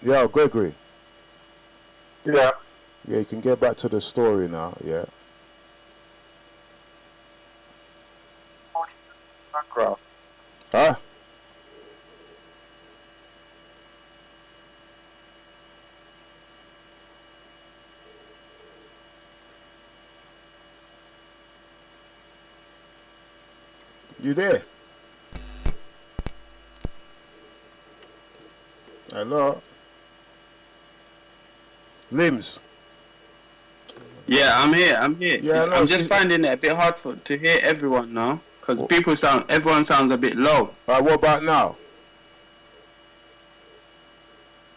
Yo, Gregory. Yeah. Yeah, you can get back to the story now. Yeah. Background. Huh? You there? Hello? Limz. Yeah, I'm here. I'm here. Yeah, no, I'm just finding it a bit hard to hear everyone now because everyone sounds a bit low. What about now?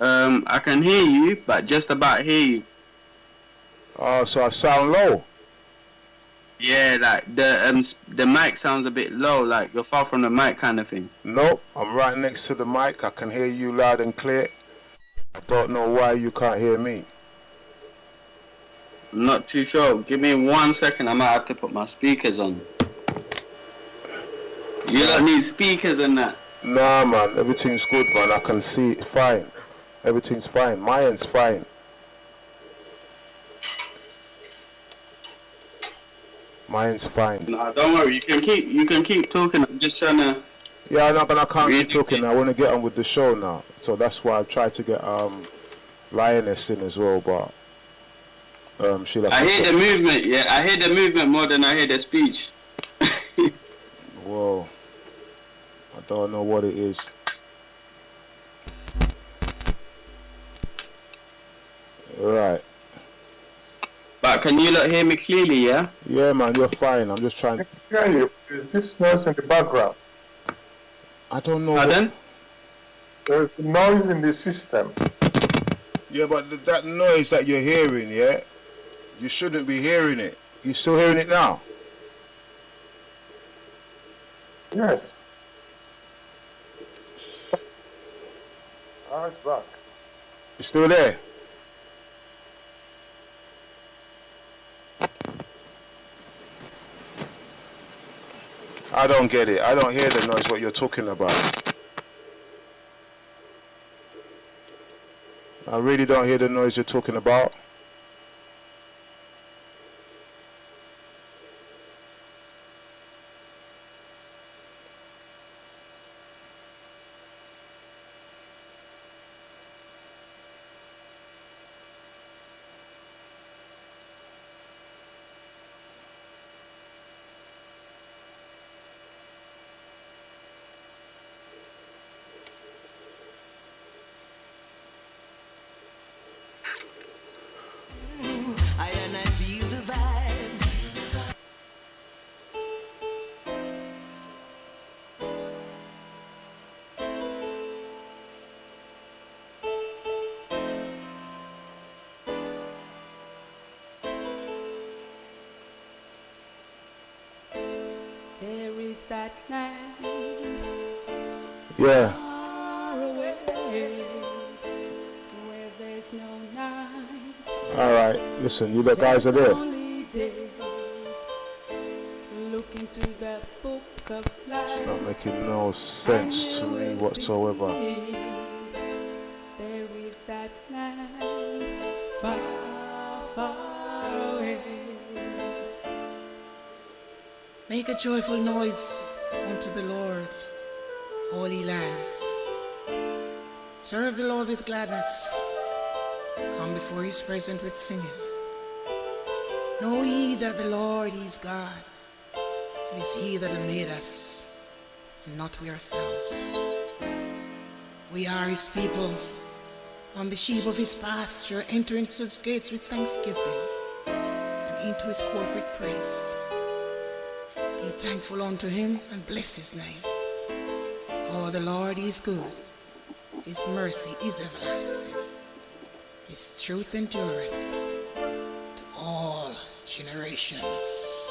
I can hear you, but just about hear you. Oh, so I sound low. Yeah, like the mic sounds a bit low, like you're far from the mic kind of thing. Nope, I'm right next to the mic. I can hear you loud and clear. I don't know why you can't hear me. I'm not too sure. Give me 1 second. I might have to put my speakers on. You don't need speakers and that. Nah, man, everything's good, man. I can see it fine. Everything's fine. Mine's fine. Mine's fine. Nah, don't worry. You can keep talking. I'm just trying to. Yeah, no, but I can't keep talking. I want to get on with the show now, so that's why I've tried to get Lioness in as well, but I hear the movement. Yeah, I hear the movement more than I hear the speech. Whoa, I don't know what it is. Right. But can you not hear me clearly? Yeah. Yeah, man, you're fine. I'm just trying. I can hear you. Is this noise in the background? I don't know. Pardon? There's noise in the system. Yeah, but that noise that you're hearing, yeah, you shouldn't be hearing it. You still hearing it now? Yes. Now it's back. You still there? I don't get it. I don't hear the noise what you're talking about. I really don't hear the noise you're talking about. There is that land far away where there's no night. Alright, listen, you guys are there. Look into the book of life. It's not making no sense to me whatsoever. There is that land far, far away. Make a joyful noise unto the Lord, holy lands. Serve the Lord with gladness. Come before his presence with singing. Know ye that the Lord is God. It is he that hath made us, and not we ourselves. We are his people, and the sheep of his pasture. Enter into his gates with thanksgiving, and into his court with praise. Be thankful unto him and bless his name. For the Lord is good, his mercy is everlasting, his truth endureth to all generations.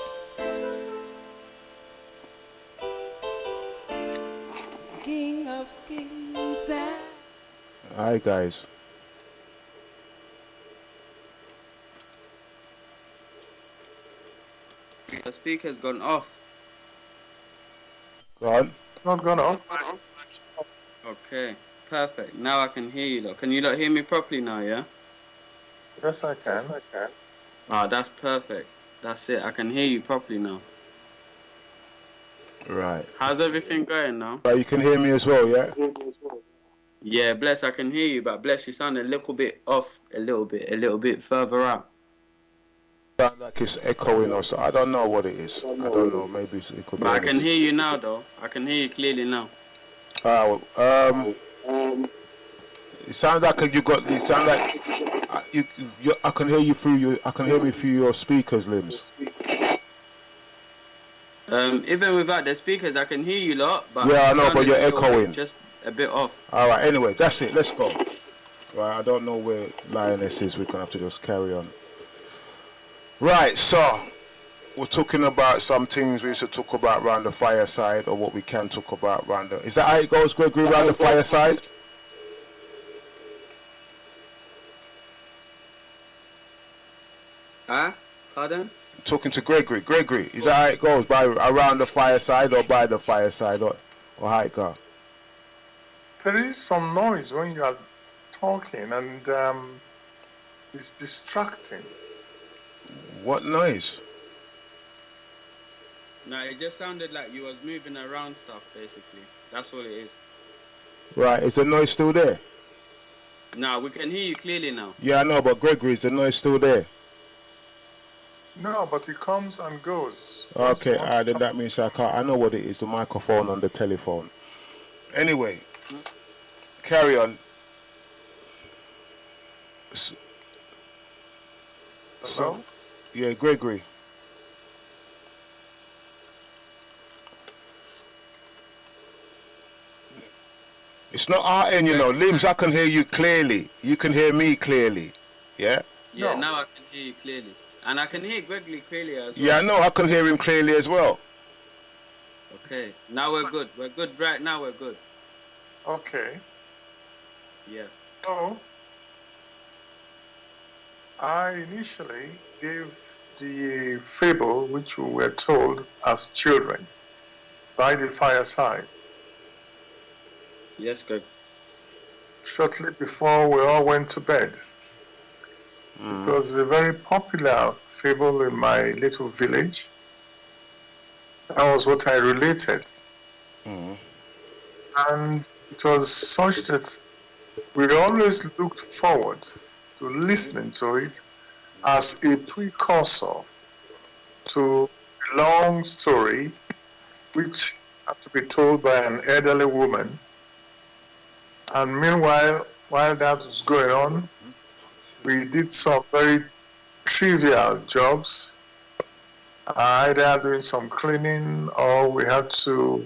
King of kings and Hi guys. The speaker's gone off. Go on. It's not gone off. Okay. perfect. Now I can hear you, lot. Can you lot hear me properly now, yeah? Yes, I can. Ah, that's perfect. That's it. I can hear you properly now. Right. How's everything going now? Right, you can hear me as well, yeah? Yeah, Bless, I can hear you, but Bless, you sound a little bit off, a little bit further out. Sound like it's echoing or so. I don't know what it is. I don't know. Maybe it could be But I can anything. hear you now, though. I can hear you clearly now. It sounds like you got. It sounds like I can hear you through your. I can hear me through your speakers, Limz. Even without the speakers, I can hear you lot. But Yeah, I know, sounded but you're a little bit, echoing. just a bit off. All right. Anyway, that's it. Let's go. Right. I don't know where Lioness is. We're gonna have to just carry on. Right. So we're talking about some things we used to talk about around the fireside, or what we can talk about around the. Is that how it goes, Gregory, around the fireside? Huh? Pardon? Talking to Gregory. Gregory, is that how it goes? By around the fireside or by the fireside, or how it goes? There is some noise when you are talking, and it's distracting. What noise? No, it just sounded like you was moving around stuff, basically. That's all it is. Right, is the noise still there? No, we can hear you clearly now. Yeah, I know, but Gregory, is the noise still there? No, but it comes and goes. Okay, then that means I can't. I know what it is, the microphone on the telephone. Anyway, carry on. So, yeah, Gregory. It's not our end, you know. Limz, I can hear you clearly. You can hear me clearly. Yeah? Yeah, No. now I can hear you clearly. And I can hear Gregory clearly as well. Yeah, I know. I can hear him clearly as well. Okay, now we're good. We're good right now, we're good. Okay. Yeah. So, I initially gave the fable which we were told as children by the fireside. Yes, Greg. Shortly before we all went to bed. It was a very popular fable in my little village. That was what I related. And it was such that we always looked forward to listening to it as a precursor to a long story which had to be told by an elderly woman. And meanwhile, while that was going on, we did some very trivial jobs, either doing some cleaning or we had to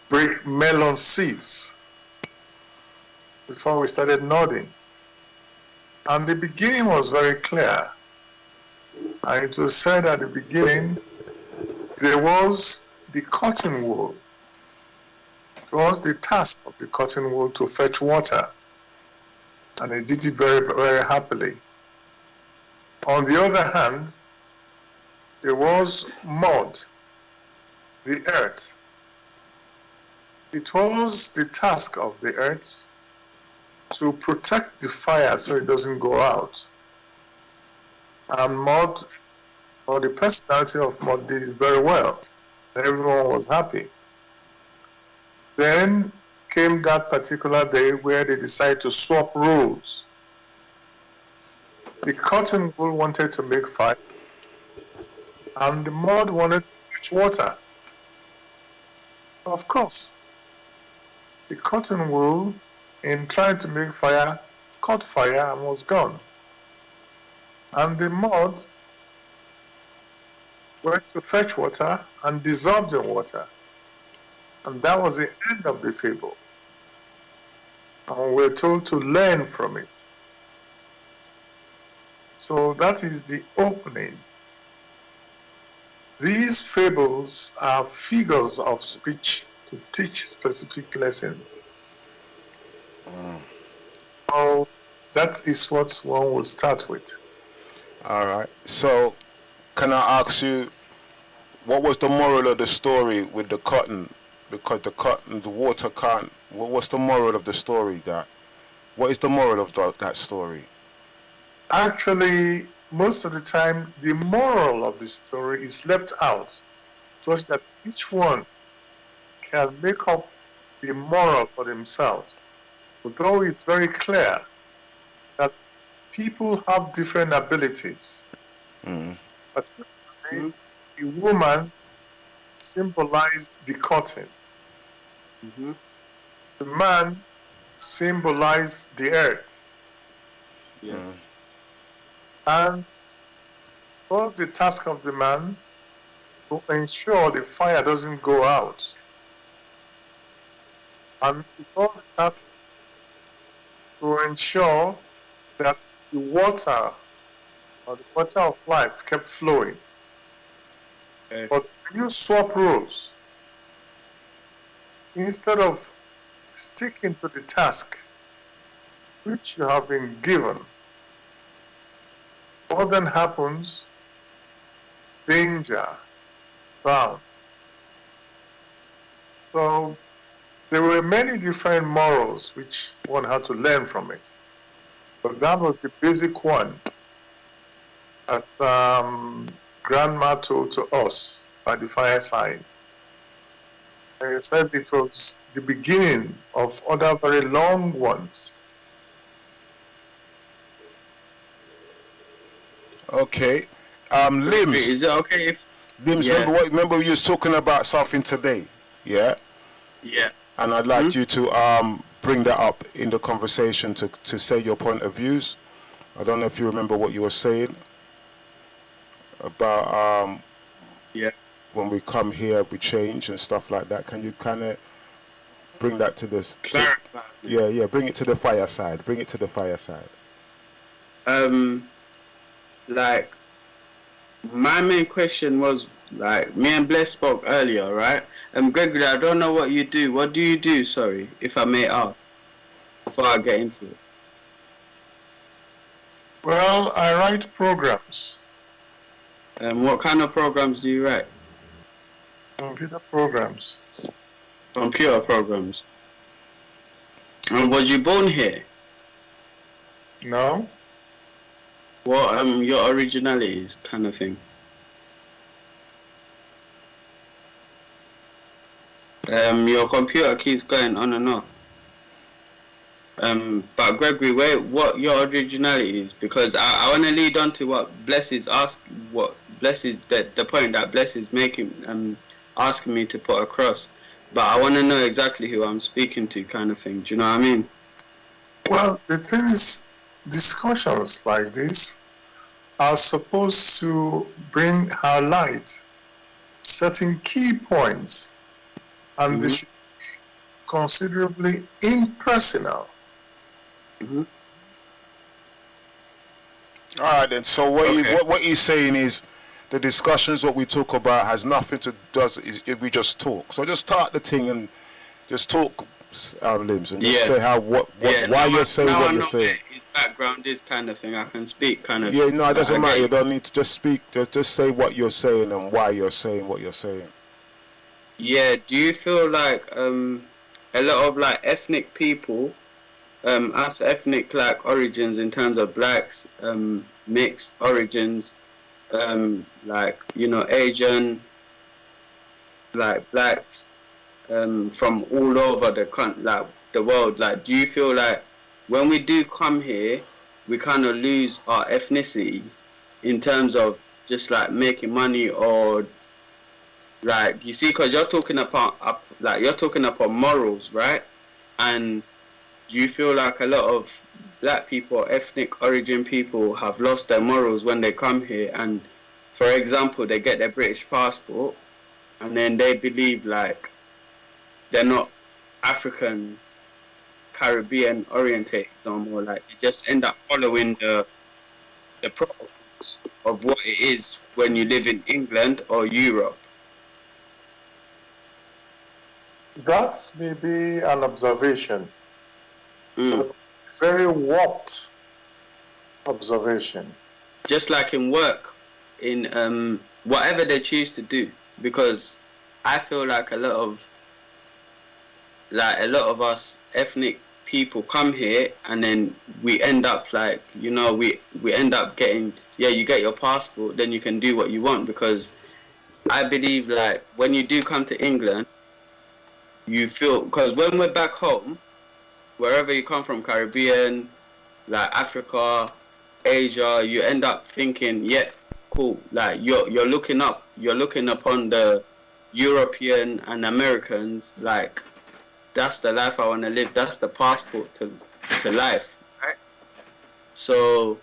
break melon seeds before we started nodding. And the beginning was very clear. And it was said at the beginning, there was the cotton wool. It was the task of the cotton wool to fetch water. And he did it very, very happily. On the other hand, there was mud, the earth. It was the task of the earth to protect the fire so it doesn't go out. And mud, or the personality of mud, did it very well. Everyone was happy. Then came that particular day where they decided to swap roles. The cotton wool wanted to make fire, and the mud wanted to fetch water. Of course, the cotton wool, in trying to make fire, caught fire and was gone. And the mud went to fetch water and dissolved in water. And that was the end of the fable. And we're told to learn from it. So that is the opening. These fables are figures of speech to teach specific lessons. So that is what one will start with. All right. So, can I ask you, what was the moral of the story with the cotton? Because the water can't What's the moral of the story? What is the moral of that story? Actually, most of the time, the moral of the story is left out, such that each one can make up the moral for themselves. Although it's very clear that people have different abilities. Particularly, the woman symbolized the cotton. The man symbolized the earth. And it was the task of the man to ensure the fire doesn't go out. And it was the task to ensure that the water, or the water of life, kept flowing. Okay. But when you swap roles, instead of sticking to the task which you have been given, what then happens? Danger bound. So there were many different morals which one had to learn from it. But that was the basic one that Grandma told to us at the fireside. And he said it was the beginning of other very long ones. Okay. Limz. Is it okay if? Limz, Yeah. remember we was talking about something today, yeah? Yeah. And I'd like you to bring that up in the conversation to say your point of views. I don't know if you remember what you were saying about Yeah. when we come here we change and stuff like that. Can you kind of bring that to this? Clarify. Yeah, bring it to the fireside. Bring it to the fireside. Like, my main question was, like, me and Bless spoke earlier, right? Gregory, I don't know what you do. What do you do, sorry, if I may ask, before I get into it? Well, I write programs, What kind of programs do you write? computer programs. Computer programs. And was you born here? No? What your originalities, kind of thing? Your computer keeps going on and off. But Gregory, what your originality is? Because I want to lead on to what Bless is the point that Bless is making, asking me to put across. But I want to know exactly who I'm speaking to, kind of thing. Do you know what I mean? Well, the thing is, discussions like this are supposed to bring our light certain key points, and they should be considerably impersonal. All right then. So what he's saying is, the discussions what we talk about has nothing to do. We just talk. So just start the thing and just talk, Limz, and just say why you're saying what you're saying. His background is kind of thing. I can speak kind of. Yeah, no, it doesn't matter. You don't need to just speak. Just say what you're saying and why you're saying what you're saying. Yeah. Do you feel like a lot of like ethnic people, us ethnic like origins in terms of blacks, mixed origins, like, you know, Asian, like blacks, from all over the world, like, do you feel like when we do come here, we kind of lose our ethnicity in terms of just like making money, or like, you see, because you're talking about morals, right? And you feel like a lot of black people, ethnic origin people, have lost their morals when they come here, and for example, they get their British passport and then they believe like they're not African, Caribbean oriented no more. Like, they just end up following the protocols of what it is when you live in England or Europe. That may be an observation, Mm. but very warped observation. Just like in work, in whatever they choose to do, because I feel like a lot of like a lot of us ethnic people come here and then we end up like, you know, we end up getting, yeah, you get your passport, then you can do what you want, because I believe like when you do come to England, you feel, because when we're back home, wherever you come from, Caribbean, like Africa, Asia, you end up thinking, yeah, cool. Like you're looking upon the European and Americans, like that's the life I want to live. That's the passport to life, right? So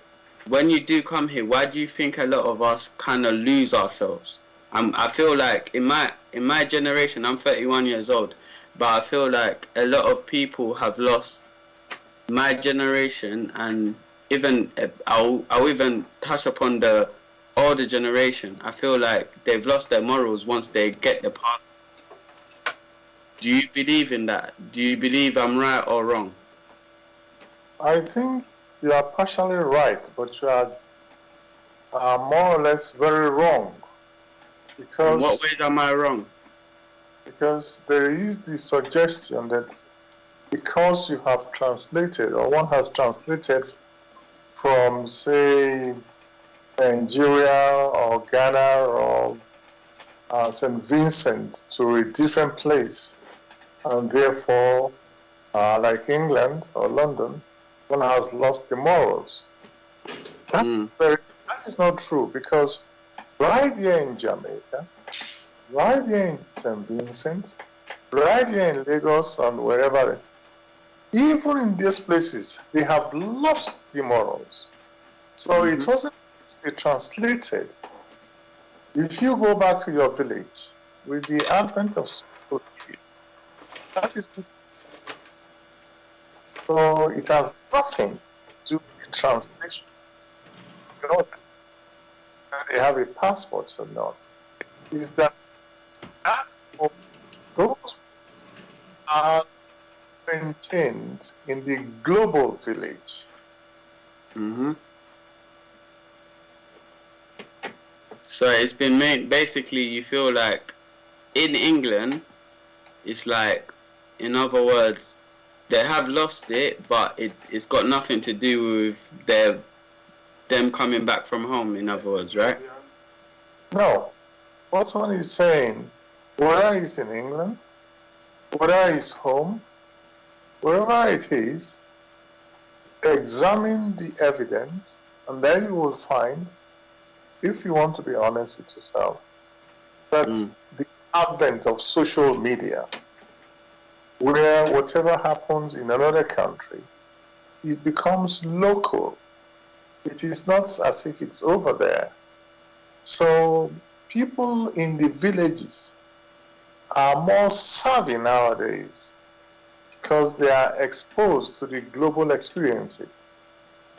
when you do come here, why do you think a lot of us kind of lose ourselves? I feel like in my generation, I'm 31 years old, but I feel like a lot of people have lost my generation, and even I'll even touch upon the older generation. I feel like they've lost their morals once they get the part. Do you believe in that? Do you believe I'm right or wrong? I think you are partially right, but you are more or less very wrong. In what ways am I wrong? Because there is the suggestion that because you have translated, or one has translated from, say, Nigeria or Ghana or St. Vincent to a different place, and therefore, like England or London, one has lost the morals. That is not true, because right here in Jamaica, right here in St. Vincent, right here in Lagos and wherever, even in these places, they have lost the morals. So it wasn't they translated. If you go back to your village with the advent of social media, that is so it has nothing to do with translation. You know, that they have a passport or not, is that that's for those are maintained in the global village. So it's been made, basically you feel like in England, it's like, in other words, they have lost it, but it's got nothing to do with them coming back from home, in other words, right? No. What one is saying, whether it's in England, whether it's home, wherever it is, examine the evidence, and then you will find, if you want to be honest with yourself, that the advent of social media, where whatever happens in another country, it becomes local. It is not as if it's over there. So people in the villages are more savvy nowadays because they are exposed to the global experiences.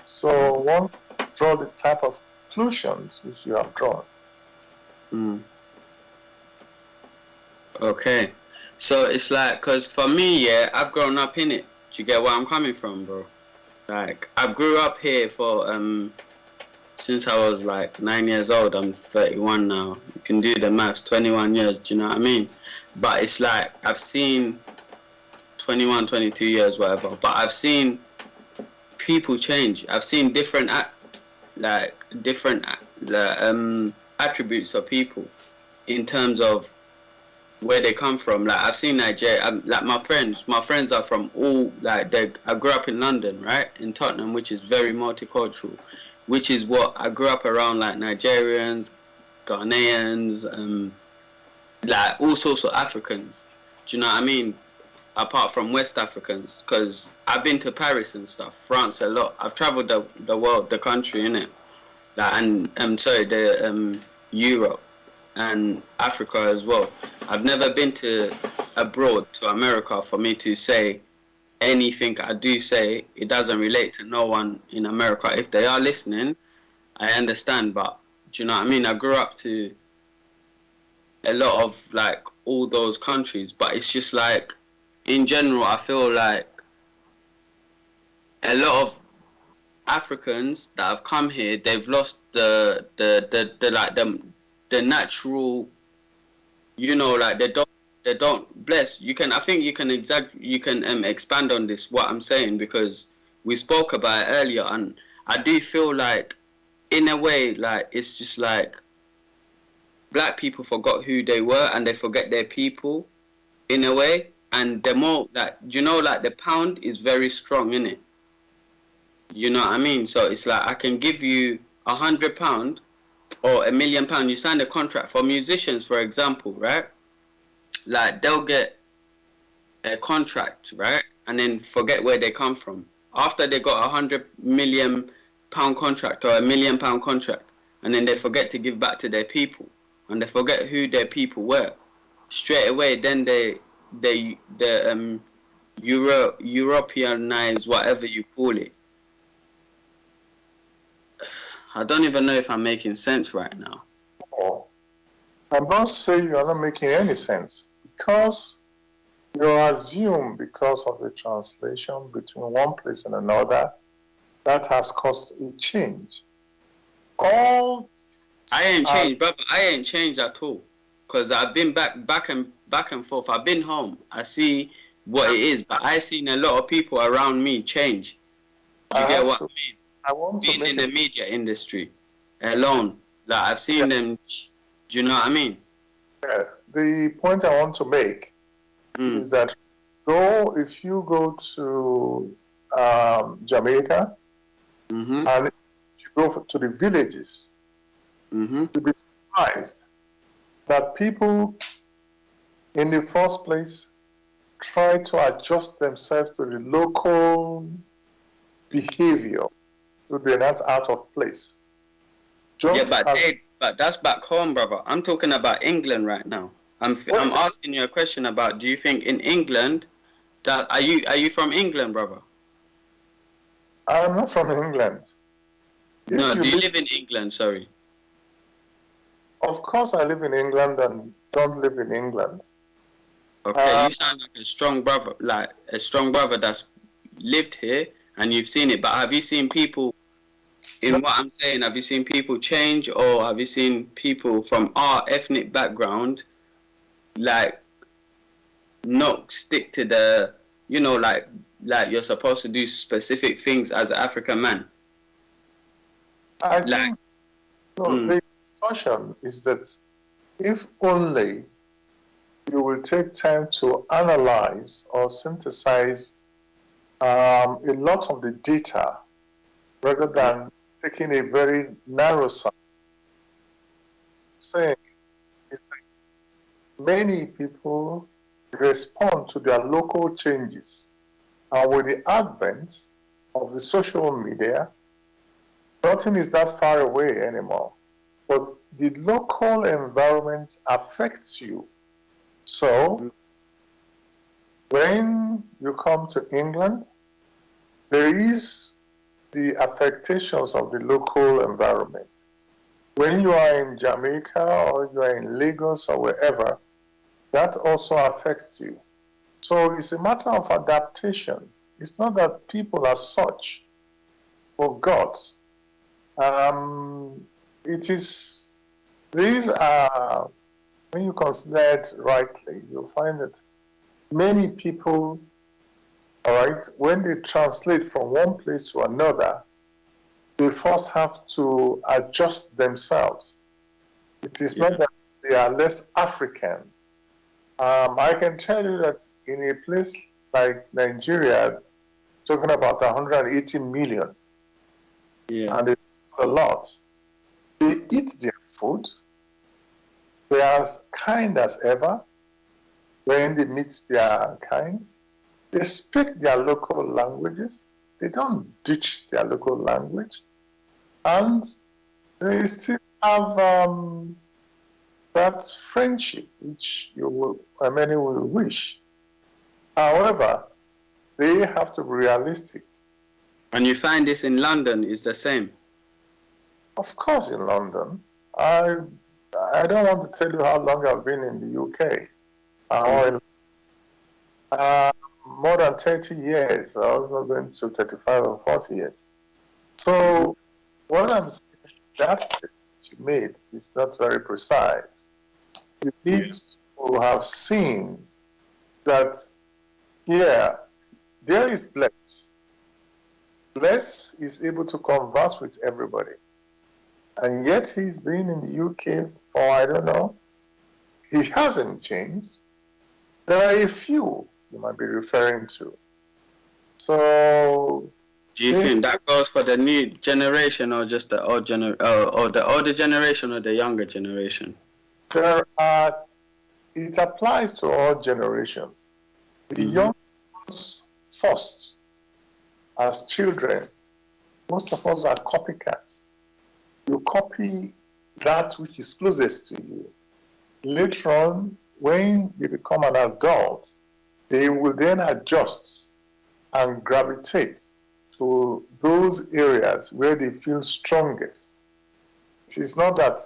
So one draw the type of conclusions which you have drawn. Okay. So it's like, because for me, yeah, I've grown up in it. Do you get where I'm coming from, bro? Like, I've grew up here for, since I was like 9 years old. I'm 31 now. You can do the maths, 21 years, do you know what I mean? But it's like, I've seen 21, 22 years, whatever, but I've seen people change. I've seen different attributes of people in terms of where they come from. Like, I've seen Nigeria, like my friends are from all, like, I grew up in London, right, in Tottenham, which is very multicultural, which is what I grew up around, like Nigerians, Ghanaians, like all sorts of Africans, do you know what I mean, apart from West Africans, because I've been to Paris and stuff, France a lot. I've travelled the world, the country, innit, like, and Europe and Africa as well. I've never been to abroad, to America, for me to say anything I do say. It doesn't relate to no one in America. If they are listening, I understand, but do you know what I mean? I grew up to a lot of, like, all those countries, but it's just like, in general, I feel like a lot of Africans that have come here, they've lost the natural, you know, like they they don't bless. I think you can expand on this, what I'm saying, because we spoke about it earlier, and I do feel like, in a way, like, it's just like black people forgot who they were and they forget their people, in a way. And the more, like, like, the pound is very strong, innit? You know what I mean? So it's like, I can give you £100 or £1 million. You sign a contract for musicians, for example, right? Like, they'll get a contract, right? And then forget where they come from. After they got £100 million contract or £1 million contract, and then they forget to give back to their people, and they forget who their people were. Straight away, then they Europeanize, whatever you call it. I don't even know if I'm making sense right now. Oh, I'm not saying you're not making any sense, because you assume, because of the translation between one place and another, that has caused a change. I ain't changed, brother. I ain't changed at all, because I've been back and forth. I've been home. I see what it is, but I seen a lot of people around me change. You get what I mean? I want to being make in the media industry alone, like, I've seen them. Do you know what I mean? Yeah. The point I want to make is that if you go to Jamaica, and if you go to the villages, you'll be surprised that people, in the first place, try to adjust themselves to the local behavior, to be not out of place. But that's back home, brother. I'm talking about England right now. I'm asking you a question about, do you think in England, that are you from England, brother? I'm not from England. No, do you live in England? Sorry. Of course I live in England and don't live in England. Okay, you sound like a strong brother that's lived here and you've seen it. But have you seen people, in what I'm saying, have you seen people change, or have you seen people from our ethnic background, like, not stick to the, like you're supposed to do specific things as an African man? I think the discussion is that if only you will take time to analyze or synthesize a lot of the data, rather than taking a very narrow side, saying is that many people respond to their local changes. And with the advent of the social media, nothing is that far away anymore. But the local environment affects you. So, when you come to England, there is the affectations of the local environment. When you are in Jamaica or you are in Lagos or wherever, that also affects you. So it's a matter of adaptation. It's not that people are such forgot. These are, when you consider it rightly, you'll find that many people, all right, when they translate from one place to another, they first have to adjust themselves. It is not that they are less African. I can tell you that in a place like Nigeria, talking about 180 million, and it's a lot, they eat their food, they are as kind as ever when they meet their kind. They speak their local languages. They don't ditch their local language. And they still have that friendship, which many will wish. However, they have to be realistic. And you find this in London is the same? Of course, in London. I don't want to tell you how long I've been in the UK. More than 30 years. I was not going to 35 or 40 years. So what I'm saying, that statement you made is not very precise. You need to people have seen that, yeah, there is Bless. Bless is able to converse with everybody. And yet he's been in the UK for, I don't know, he hasn't changed. There are a few you might be referring to. So, Do you think that goes for the new generation or just the old or the older generation or the younger generation? It applies to all generations. The young ones first, as children, most of us are copycats. You copy that which is closest to you. Later on, when you become an adult, they will then adjust and gravitate to those areas where they feel strongest. It is not that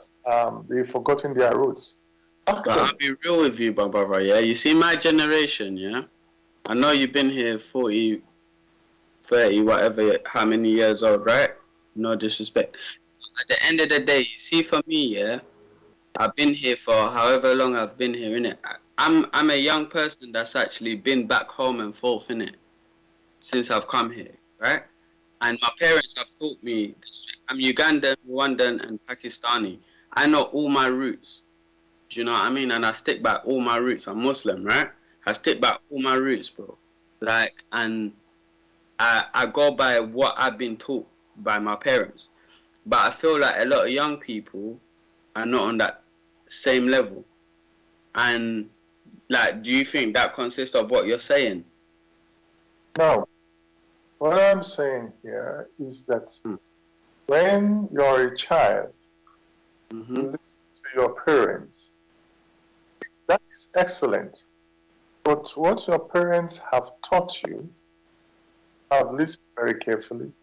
they've forgotten their roots. But I'll be real with you, my brother, yeah? You see my generation, yeah? I know you've been here 40, 30, whatever, how many years old, right? No disrespect. At the end of the day, you see, for me, yeah? I've been here for however long I've been here, innit? I'm a young person that's actually been back home and forth, innit? Since I've come here, right? And my parents have taught me, I'm Ugandan, Rwandan, and Pakistani. I know all my roots. Do you know what I mean? And I stick by all my roots. I'm Muslim, right? I stick by all my roots, bro. Like, and I go by what I've been taught by my parents. But I feel like a lot of young people are not on that same level. And, like, do you think that consists of what you're saying? No. What I'm saying here is that when you're a child, you listen to your parents. That is excellent. But what your parents have taught you, have listened very carefully,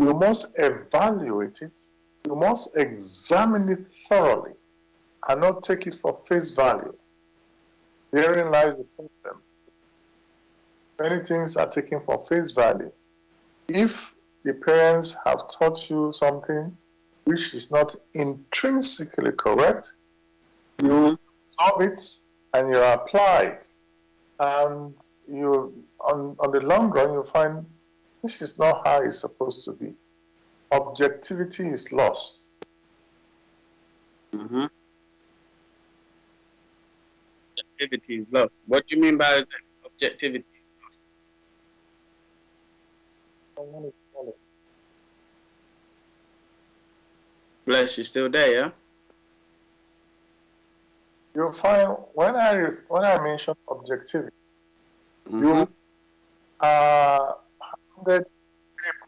you must evaluate it, you must examine it thoroughly, and not take it for face value. Therein lies the problem. Many things are taken for face value. If the parents have taught you something which is not intrinsically correct, you solve it and you apply it. And you, on the long run, you find this is not how it's supposed to be. Objectivity is lost. Objectivity is lost. What do you mean by objectivity is lost? Bless, you still there, yeah? You'll find when I mention objectivity, you are handed fable.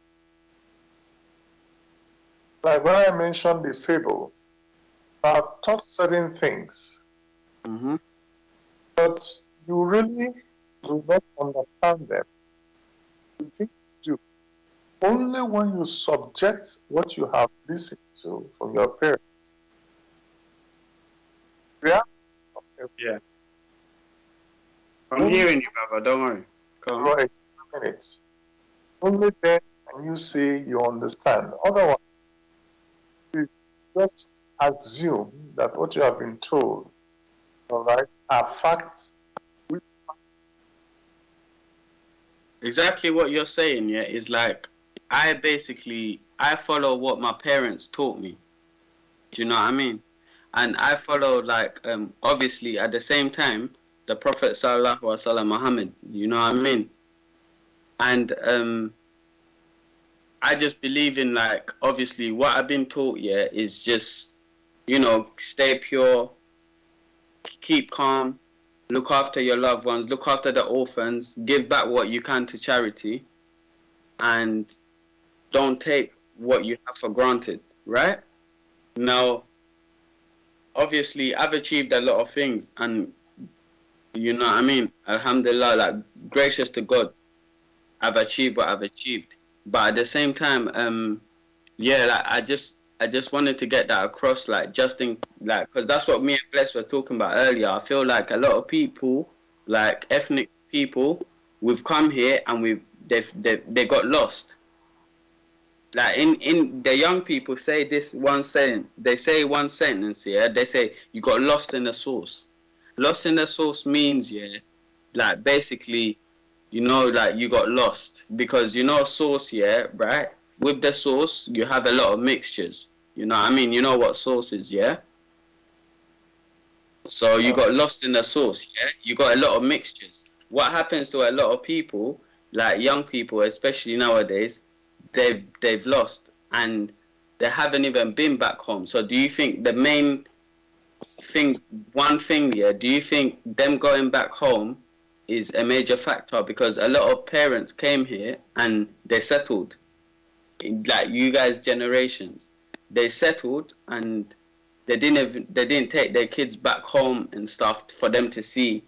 Like when I mentioned the fable, I taught certain things, but you really do not understand them. You think you do. Only when you subject what you have listened to from your parents. Yeah. I'm hearing you, Baba. Don't worry. Go on. Right, minutes. Only then can you say you understand. Otherwise, you just assume that what you have been told, all right, are facts. Exactly what you're saying, yeah, is like I follow what my parents taught me. Do you know what I mean? And I follow, like, obviously at the same time, the Prophet Sallallahu Alaihi Wasallam Muhammad. You know what I mean? And I just believe in, like, obviously what I've been taught, yeah, is just, you know, stay pure, keep calm, look after your loved ones, look after the orphans, give back what you can to charity, and don't take what you have for granted, right? Now, obviously, I've achieved a lot of things, and you know what I mean? Alhamdulillah, like, gracious to God, I've achieved what I've achieved. But at the same time, yeah, like, I just wanted to get that across, like, just in, like, because that's what me and Bless were talking about earlier. I feel like a lot of people, like ethnic people, we've come here and they got lost. Like, in the young people say this one sentence. They say one sentence here. They say you got lost in the sauce, Lost in the source means, yeah, like basically, you know, like you got lost because you know sauce, yeah, right? With the sauce, you have a lot of mixtures. You know what I mean? You know what sauce is, yeah? So you got lost in the sauce, yeah? You got a lot of mixtures. What happens to a lot of people, like young people, especially nowadays, they've lost and they haven't even been back home. So do you think the main thing, one thing, yeah, do you think them going back home is a major factor? Because a lot of parents came here and they settled, like you guys' generations, they settled and they didn't take their kids back home and stuff for them to see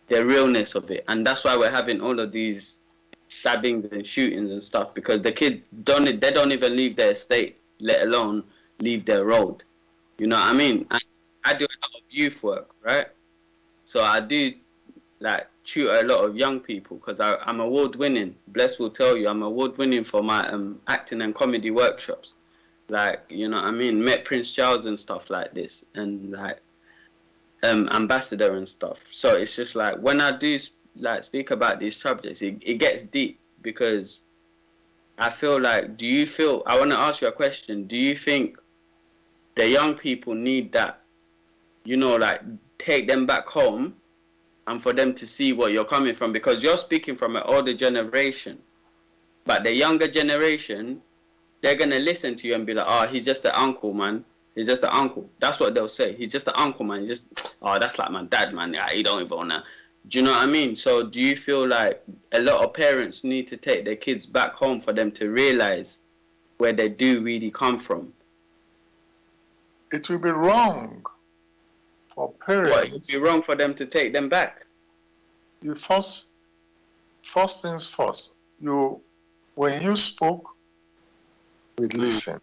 the realness of it, and that's why we're having all of these stabbings and shootings and stuff, because the kids don't even leave their estate, let alone leave their road. You know what I mean? And I do a lot of youth work, right? So I do like tutor a lot of young people because I'm award winning. Bless will tell you I'm award winning for my acting and comedy workshops. Like, you know what I mean? Met Prince Charles and stuff like this, and like ambassador and stuff. So it's just like when I do like speak about these subjects, it gets deep because I feel like, I want to ask you a question. Do you think the young people need that, you know, like take them back home and for them to see what you're coming from? Because you're speaking from an older generation, but the younger generation, they're going to listen to you and be like, oh, he's just an uncle, man. He's just an uncle. That's what they'll say. He's just an uncle, man. He's just, oh, that's like my dad, man. Yeah, he don't even wanna. Do you know what I mean? So do you feel like a lot of parents need to take their kids back home for them to realize where they do really come from? It will be wrong for parents. What, it would be wrong for them to take them back? You first things first. When you spoke, we listened.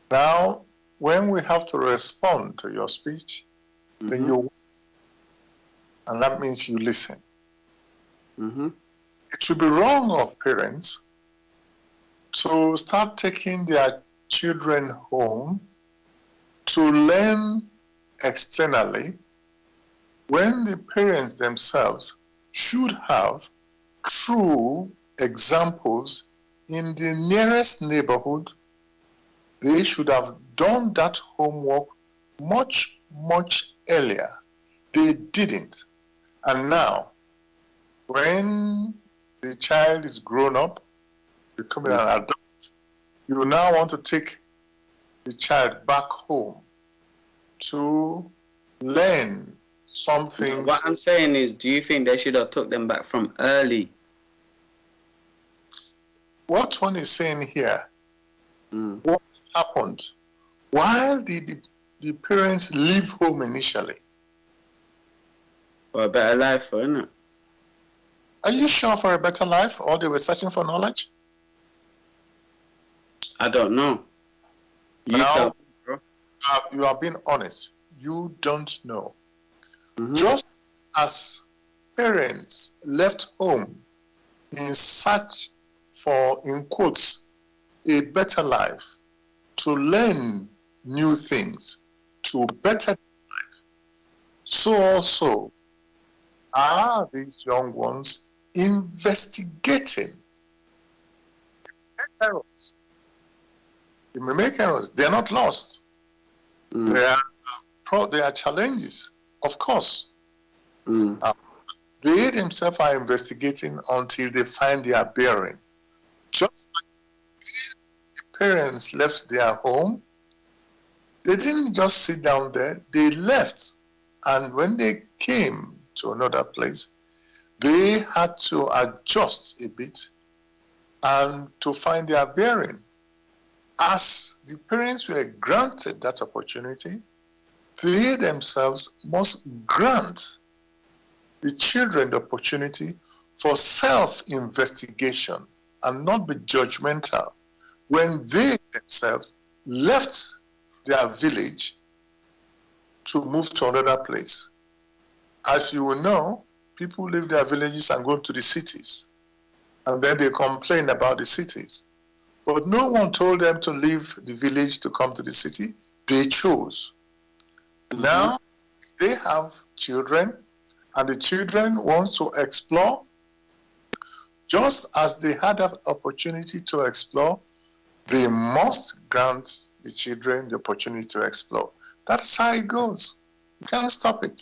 Now, when we have to respond to your speech, then you wait. And that means you listen. It should be wrong of parents to start taking their children home to learn externally when the parents themselves should have true examples in the nearest neighborhood. They should have done that homework much, much earlier. They didn't. And now, when the child is grown up, becoming an adult, you now want to take the child back home to learn something. What I'm saying is, do you think they should have took them back from early? What one is saying here, what happened? Why did the parents leave home initially? For a better life, isn't it? Are you sure for a better life, or they were searching for knowledge? I don't know. Now, you are being honest. You don't know. Just as parents left home in search for, in quotes, a better life, to learn new things, to better life, so also are these young ones investigating. They may make errors. They are not lost. There are challenges, of course. They themselves are investigating until they find their bearing. Just like the parents left their home, they didn't just sit down there, they left. And when they came to another place, they had to adjust a bit and to find their bearing. As the parents were granted that opportunity, they themselves must grant the children the opportunity for self-investigation and not be judgmental when they themselves left their village to move to another place. As you will know, people leave their villages and go to the cities, and then they complain about the cities. But no one told them to leave the village to come to the city. They chose. Now, if they have children and the children want to explore, just as they had an opportunity to explore, they must grant the children the opportunity to explore. That's how it goes. You can't stop it.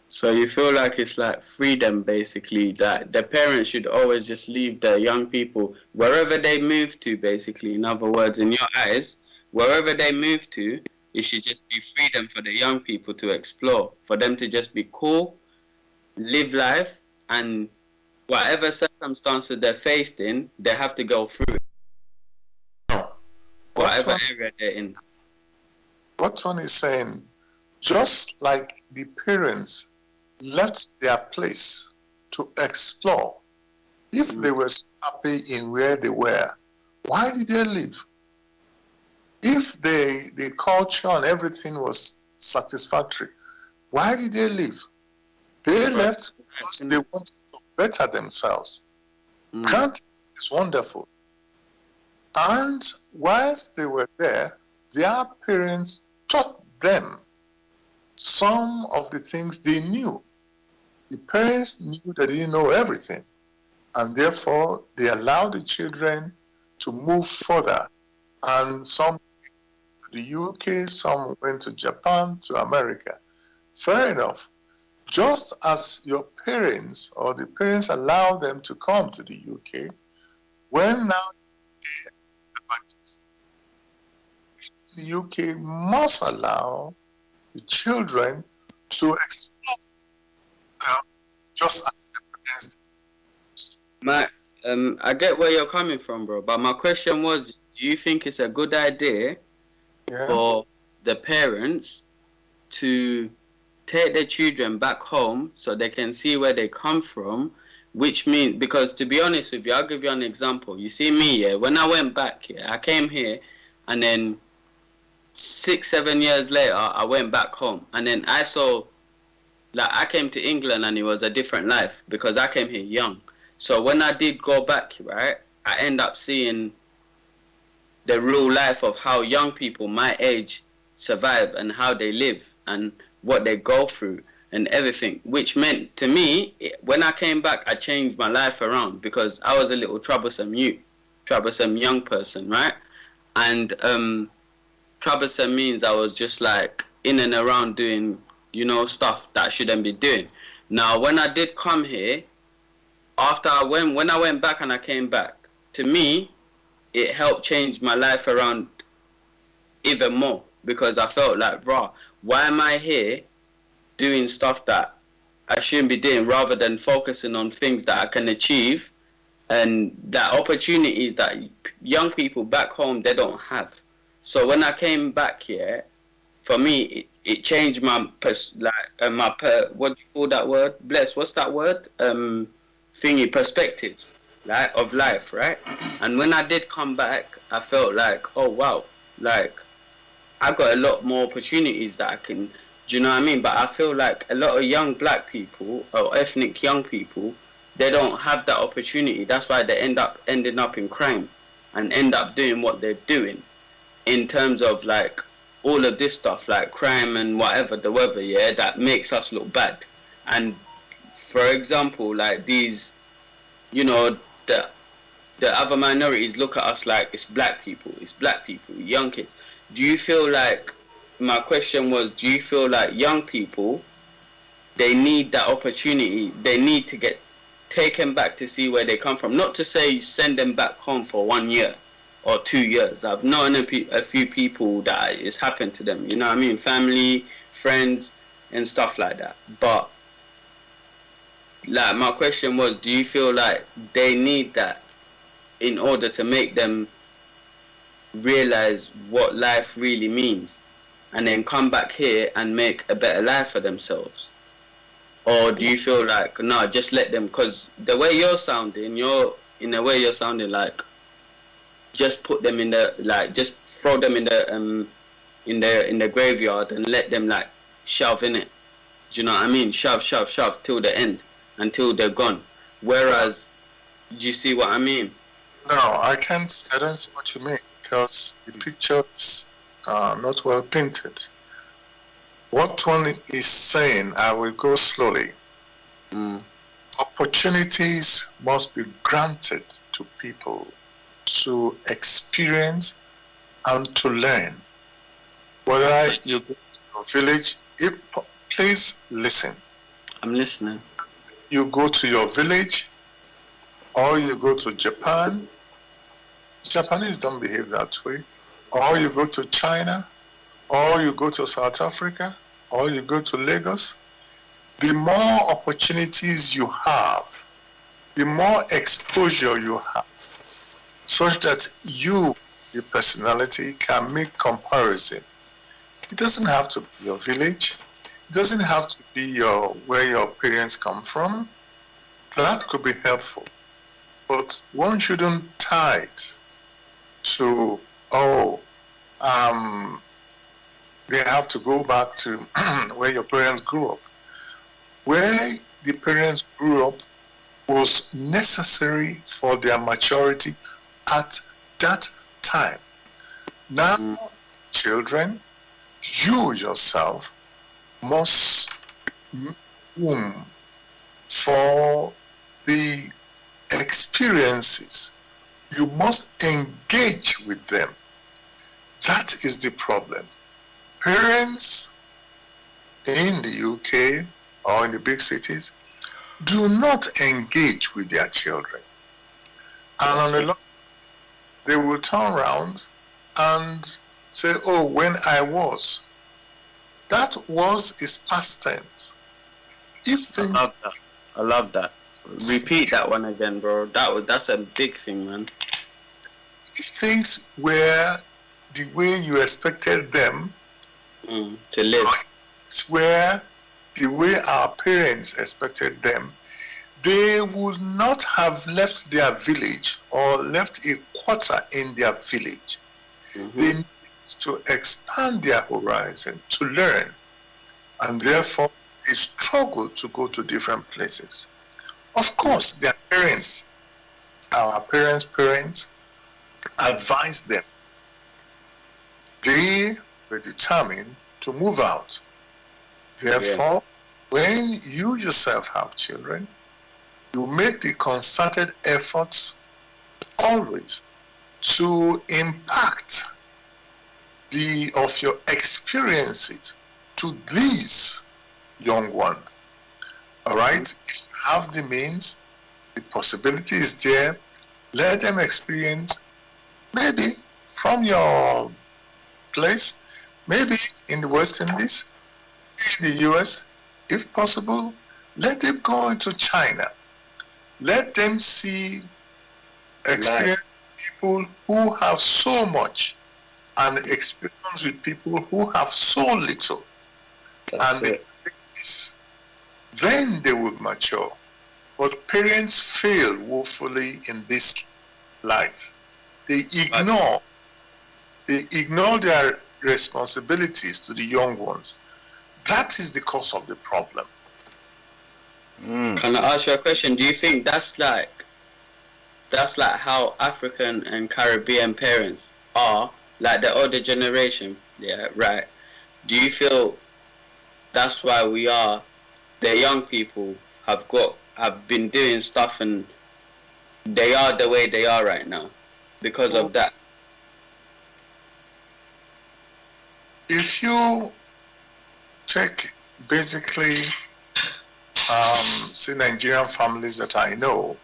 So you feel like it's like freedom, basically, that the parents should always just leave the young people wherever they move to, basically. In other words, in your eyes, wherever they move to, it should just be freedom for the young people to explore, for them to just be cool, live life, and whatever circumstances they're faced in, they have to go through it. Whatever area they're in. What Tony is saying, just like the parents left their place to explore, if they were so happy in where they were, why did they leave? If the culture and everything was satisfactory, why did they leave? They left because they wanted to better themselves. Granted, it's wonderful. And whilst they were there, their parents taught them some of the things they knew. The parents knew that they didn't know everything, and therefore they allowed the children to move further. And some went to the UK, some went to Japan, to America. Fair enough. Just as your parents or the parents allowed them to come to the UK, when now the UK must allow the children to explore just as the parents did. Max, I get where you're coming from, bro, but my question was, do you think it's a good idea for the parents to take their children back home so they can see where they come from? Which means, because to be honest with you, I'll give you an example. You see me, when I went back, I came here, and then 6-7 years later, I went back home, and then I saw, like, I came to England and it was a different life because I came here young. So when I did go back, right, I end up seeing the real life of how young people my age survive and how they live and what they go through and everything, which meant to me, when I came back, I changed my life around because I was a little troublesome young person, right? And troublesome means I was just like in and around doing, stuff that I shouldn't be doing. Now, when I did come here, when I went back and I came back, to me, it helped change my life around even more because I felt like, why am I here doing stuff that I shouldn't be doing rather than focusing on things that I can achieve and that opportunities that young people back home, they don't have. So when I came back here, for me, it changed my what do you call that word? Bless, what's that word? Perspectives, like, of life, right? And when I did come back, I felt like, oh wow, like I got a lot more opportunities that I can, do you know what I mean? But I feel like a lot of young black people or ethnic young people, they don't have that opportunity. That's why they ending up in crime and end up doing what they're doing in terms of like all of this stuff, like crime and whatever, the weather, that makes us look bad. And for example, like these, the other minorities look at us like it's black people, young kids. Do you feel like, my question was, do you feel like young people, they need that opportunity, they need to get taken back to see where they come from? Not to say you send them back home for 1 year or 2 years. I've known a few people that it's happened to them, you know what I mean? Family, friends, and stuff like that. But, like, my question was, do you feel like they need that in order to make them realize what life really means and then come back here and make a better life for themselves? Or do you feel like, no, just let them, because the way you're sounding, you're sounding like just put them in the, like, just throw them in the graveyard and let them like shove in it. Do you know what I mean? Shove till the end, until they're gone. Whereas, do you see what I mean? No, I don't see what you mean, because the picture is not well painted. What one is saying, I will go slowly. Opportunities must be granted to people to experience and to learn. Whether you go to your village, please listen. I'm listening. You go to your village or you go to Japan, Japanese don't behave that way. Or you go to China, or you go to South Africa, or you go to Lagos. The more opportunities you have, the more exposure you have, such that you, the personality, can make comparison. It doesn't have to be your village. It doesn't have to be where your parents come from. That could be helpful. But one shouldn't tie it to, they have to go back to where your parents grew up. Where the parents grew up was necessary for their maturity at that time. Now, children, you yourself must make room for the experiences. You must engage with them. That is the problem. Parents in the UK or in the big cities do not engage with their children. And on the long, they will turn around and say, oh, when I was. That was is past tense. If things, I love that. Repeat that one again, bro. That's a big thing, man. If things were the way you expected them to live, where the way our parents expected them, they would not have left their village or left a quarter in their village. They need to expand their horizon, to learn, and therefore they struggle to go to different places. Of course, their parents, our parents, advised them. They were determined to move out. Therefore, when you yourself have children, you make the concerted efforts always to impact of your experiences to these young ones. All right? If you have the means, the possibility is there, let them experience, maybe from your place, maybe in the West Indies, in the US, if possible, let them go into China. Let them experience people who have so much and experience with people who have so little. Then they will mature. But parents fail woefully in this light. They ignore their responsibilities to the young ones. That is the cause of the problem. Can I ask you a question? Do you think that's like how African and Caribbean parents are, like the older generation? Yeah, right. Do you feel that's why the young people have been doing stuff and they are the way they are right now because of that? If you take basically say Nigerian families that I know,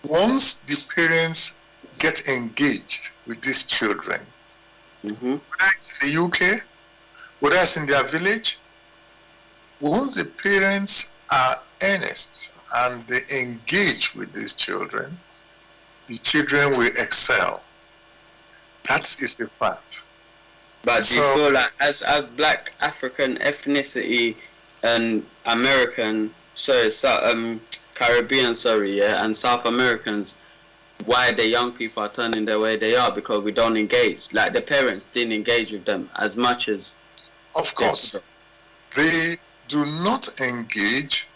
once the parents get engaged with these children, whether it's in the UK, whether it's in their village, once the parents are earnest and they engage with these children, the children will excel. That is the fact. But do you feel like as Black African ethnicity and Caribbean, and South Americans, why the young people are turning the way they are? Because we don't engage. Like the parents didn't engage with them as much as... Of course. They do not engage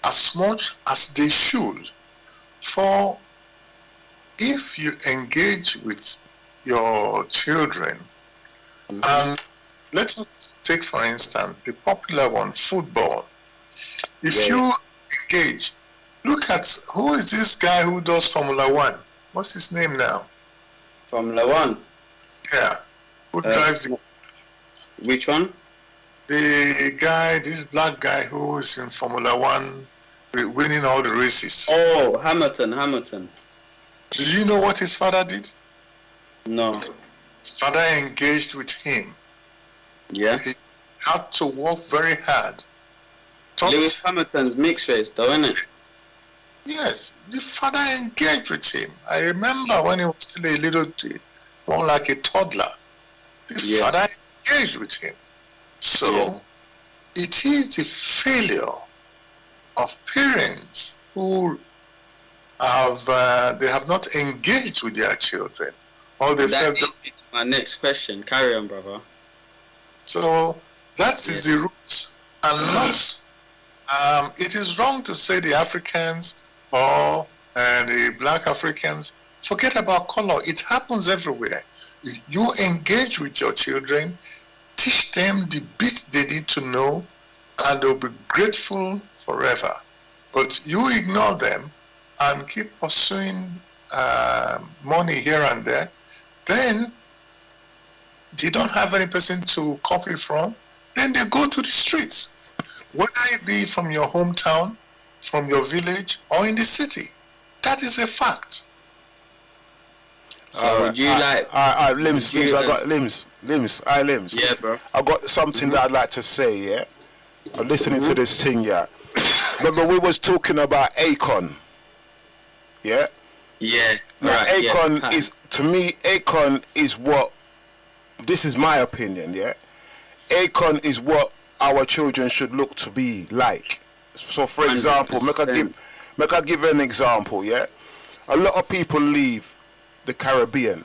as much as they should. For if you engage with your children and let's take for instance the popular one, football. If you engage, look at who is this guy who does Formula One? What's his name now? Formula One. Yeah, who drives Which one? the guy, this black guy who is in Formula One, winning all the races. Oh, Hamilton. Do you know what his father did? No. Father engaged with him. Yeah. He had to work very hard. Lewis Hamilton's mixed race, though, isn't it? Yes, the father engaged with him. I remember when he was still a little, more like a toddler. The father engaged with him. So, it is the failure of parents who have not engaged with their children, or they That felt. leads me to my next question. Carry on, brother. So that is the roots, and not. It is wrong to say the Africans or the black Africans. Forget about color. It happens everywhere. You engage with your children, teach them the bits they need to know, and they'll be grateful forever. But you ignore them and keep pursuing money here and there, then they don't have any person to copy from, then they go to the streets. Whether it be from your hometown, from your village, or in the city. That is a fact. So would you like... Limz, I got Limz. Yeah, bro. I got something that I'd like to say, yeah? I'm listening to this thing, yeah? Remember we was talking about Akon, yeah? Yeah. Now, Right, Akon is, to me, Akon is what, this is my opinion, yeah? Akon is what our children should look to be like. So, for example, make I give an example, yeah? A lot of people leave the Caribbean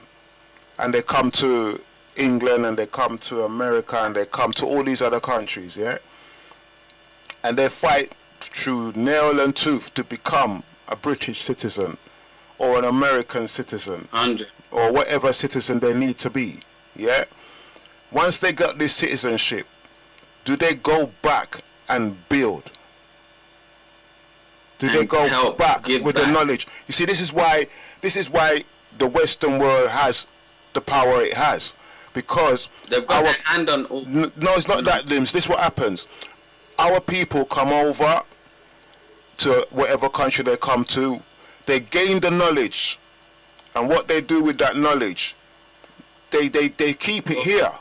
and they come to England and they come to America and they come to all these other countries, yeah? And they fight through nail and tooth to become a British citizen or an American citizen 100. or whatever citizen they need to be, yeah? Once they got this citizenship, do they go back and build? Do they go back with the knowledge? You see, this is why the Western world has the power it has, because they've got their hand on all. No, it's not that, Limz. This is what happens. Our people come over to whatever country they come to, they gain the knowledge, and what they do with that knowledge, they keep it here.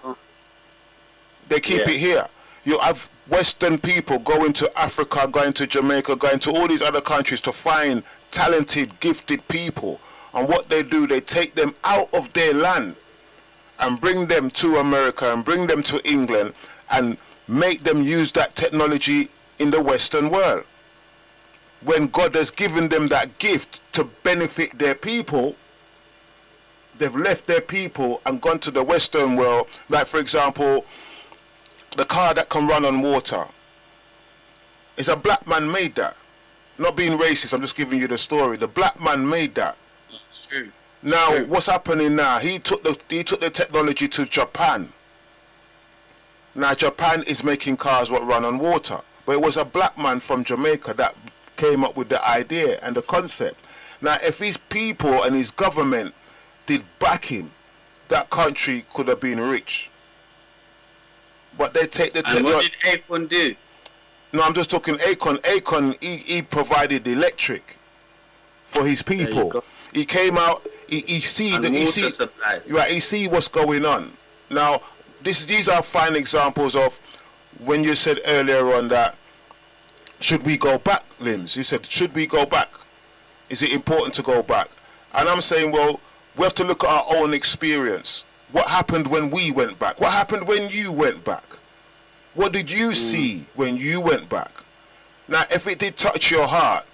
They keep it here. You have Western people going to Africa, going to Jamaica, going to all these other countries to find talented, gifted people. And what they do, they take them out of their land and bring them to America and bring them to England and make them use that technology in the Western world. When God has given them that gift to benefit their people, they've left their people and gone to the Western world. Like, for example, the car that can run on water. It's a black man made that. Not being racist, I'm just giving you the story. The black man made that. It's true. Now, what's happening now? He took the technology to Japan. Now, Japan is making cars that run on water. But it was a black man from Jamaica that came up with the idea and the concept. Now, if his people and his government did back him, that country could have been rich. But they take the And what did Akon do? No, I'm just talking Akon. Akon, he provided the electric for his people. He came out, he see supplies. Right, he see what's going on. Now, these are fine examples of when you said earlier on that, should we go back, Limz? You said, should we go back? Is it important to go back? And I'm saying, well, we have to look at our own experience. What happened when we went back? What happened when you went back? What did you see when you went back? Now, if it did touch your heart,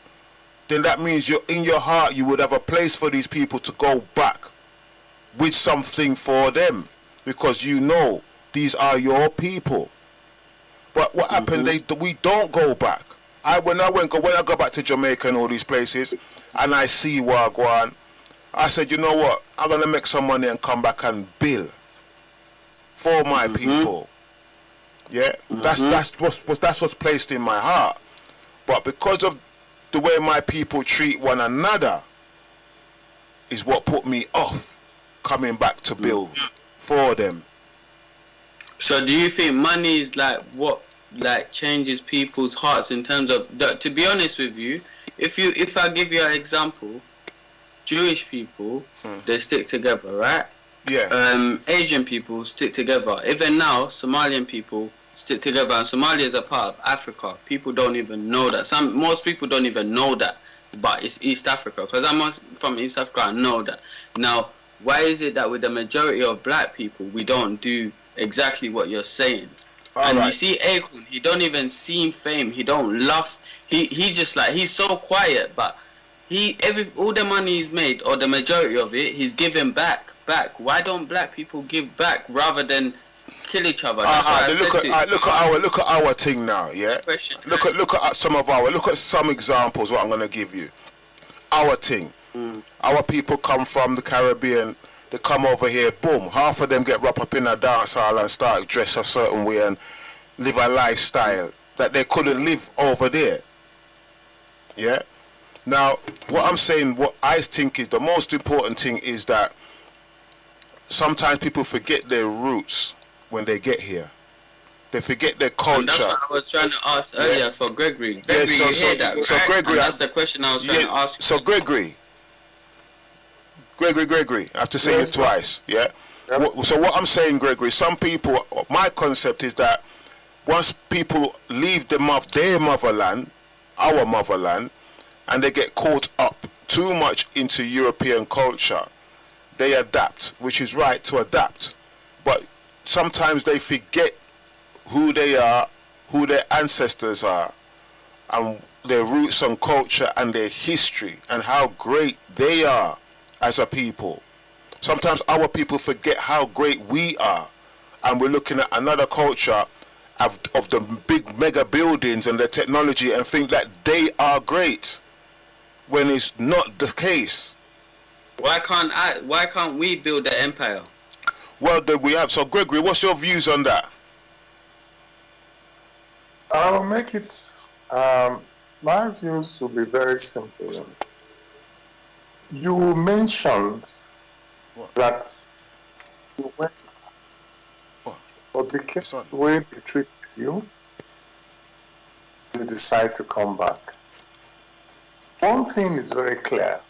then that means in your heart you would have a place for these people to go back with something for them, because you know these are your people. But what happened? We don't go back. When I go back to Jamaica and all these places, and I see Wagwan, I said, you know what? I'm gonna make some money and come back and bill for my people. Yeah, that's what's placed in my heart. But because of the way my people treat one another, is what put me off coming back to build for them. So do you think money is like what like changes people's hearts in terms of to be honest with you, if I give you an example, Jewish people they stick together, right? Yeah. Asian people stick together. Even now, Somalian people stick together, and Somalia is a part of Africa. People don't even know that. Most people don't even know that, but it's East Africa. Because I'm from East Africa, I know that. Now, why is it that with the majority of black people, we don't do exactly what you're saying? You see Akon, he don't even seem fame. He don't laugh. He just like, he's so quiet, but all the money he's made, or the majority of it, he's giving back. Why don't black people give back rather than kill each other? Look at our thing now, yeah. Look at some examples. What I'm gonna give you, our thing. Our people come from the Caribbean. They come over here, boom. Half of them get wrapped up in a dance hall and start dress a certain way and live a lifestyle that they couldn't live over there. Yeah. Now, what I'm saying, what I think is the most important thing is that sometimes people forget their roots when they get here. They forget their culture. And that's what I was trying to ask earlier for Gregory. Gregory, you hear that, right? So Gregory, and that's the question I was trying to ask. So Gregory, I have to say it twice, yeah? So what I'm saying, Gregory, some people, my concept is that once people leave their motherland, our motherland, and they get caught up too much into European culture, they adapt, which is right to adapt. But sometimes they forget who they are, who their ancestors are, and their roots and culture and their history, and how great they are as a people. Sometimes our people forget how great we are, and we're looking at another culture of the big mega buildings and the technology and think that they are great, when it's not the case. Why can't we build the empire? Well, then we have. So Gregory, what's your views on that? I'll make it, my views will be very simple. You mentioned that you went, but because of the way they treated you, you decide to come back. One thing is very clear.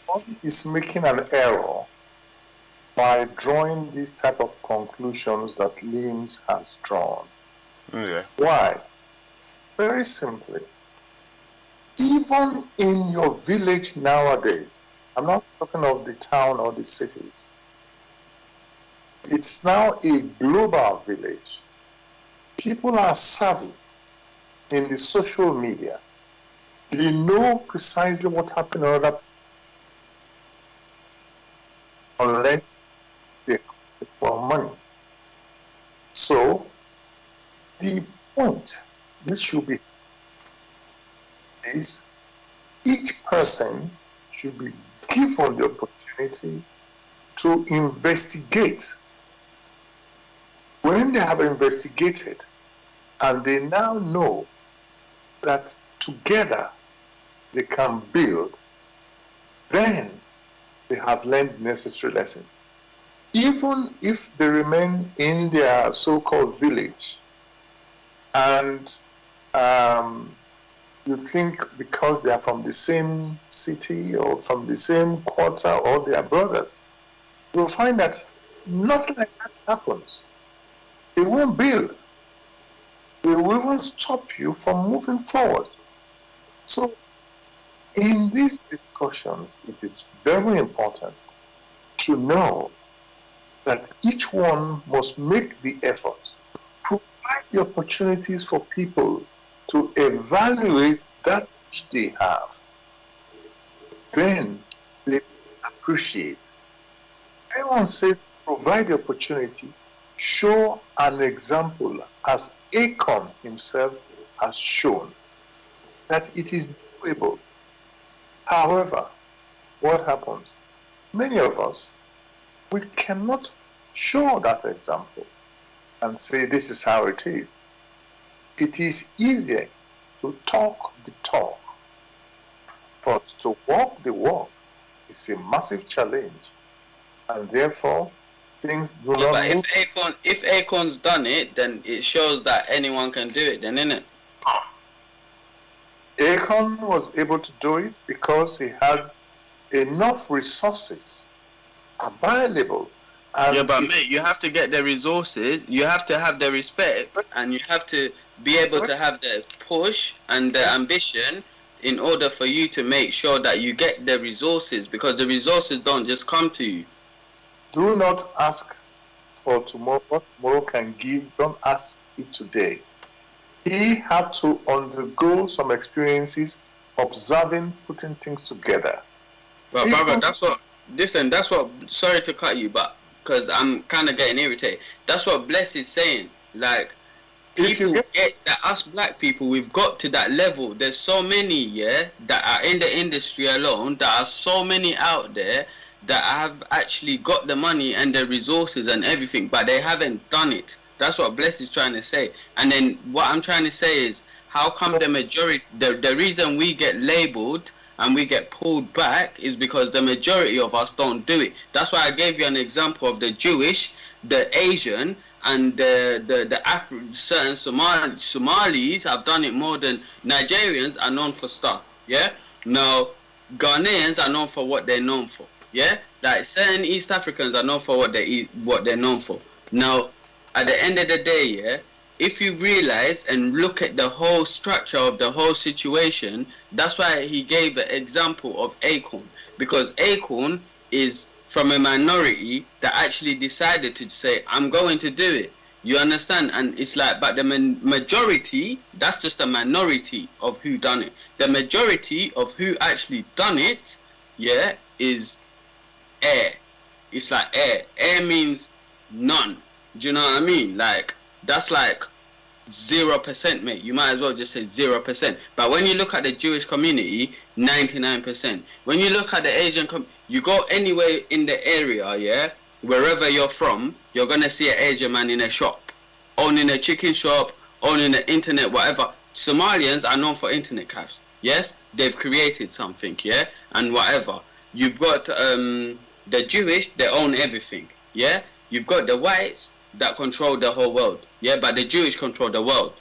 One is making an error by drawing these type of conclusions that Limz has drawn. Yeah. Why? Very simply. Even in your village nowadays, I'm not talking of the town or the cities, it's now a global village. People are savvy in the social media. They know precisely what happened in other places, unless they come for money. So, the point which should be is each person should be given the opportunity to investigate. When they have investigated and they now know that together they can build, then they have learned the necessary lesson. Even if they remain in their so-called village, and you think because they are from the same city or from the same quarter or they are brothers, you'll find that nothing like that happens. They won't build. They will even stop you from moving forward. So, in these discussions, it is very important to know that each one must make the effort, provide the opportunities for people to evaluate that which they have. Then they appreciate. Everyone says provide the opportunity, show an example, as Akon himself has shown, that it is doable. However, what happens? Many of us, we cannot show that example. and say this is how it is. It is easier to talk the talk, but to walk the walk is a massive challenge, and therefore things do Yeah, not but move. if Acorn's done it, then it shows that anyone can do it, then, innit? Akon was able to do it because he had enough resources available. And Yeah, but mate, you have to get the resources, you have to have the respect, and you have to be able to have the push and the ambition in order for you to make sure that you get the resources, because the resources don't just come to you. do not ask for tomorrow what tomorrow can give. Don't ask it today. He had to undergo some experiences, observing, putting things together. But People- brother, that's what, sorry to cut you, but because I'm kind of getting irritated, that's what Bless is saying. Like, If you people get- get that us black people, we've got to that level. There's so many, yeah, that are in the industry alone, that are so many out there that have actually got the money and the resources and everything, but they haven't done it. That's what Bless is trying to say. And then what I'm trying to say is, how come the majority, the reason we get labeled and we get pulled back is because the majority of us don't do it. That's why I gave you an example of the Jewish, the Asian, and certain Somalis have done it more than Nigerians are known for stuff. Yeah. Now, Ghanaians are known for what they're known for. Yeah. Like certain East Africans are known for what they're known for. Now, at the end of the day, yeah, if you realize and look at the whole structure of the whole situation, that's why he gave an example of Acorn, because Acorn is from a minority that actually decided to say, I'm going to do it. You understand? And it's like, but the majority, that's just a minority of who done it. The majority of who actually done it, yeah, is air. It's like air. Air means none. Do you know what I mean? Like, that's like 0%, mate. You might as well just say 0%. But when you look at the Jewish community, 99%. When you look at the Asian you go anywhere in the area, yeah, wherever you're from, you're gonna see an Asian man in a shop, owning a chicken shop, owning the internet, whatever. Somalians are known for internet cafes. Yes, they've created something, yeah, and whatever. You've got the Jewish, they own everything, yeah. You've got the whites that control the whole world, yeah, but the Jewish control the world.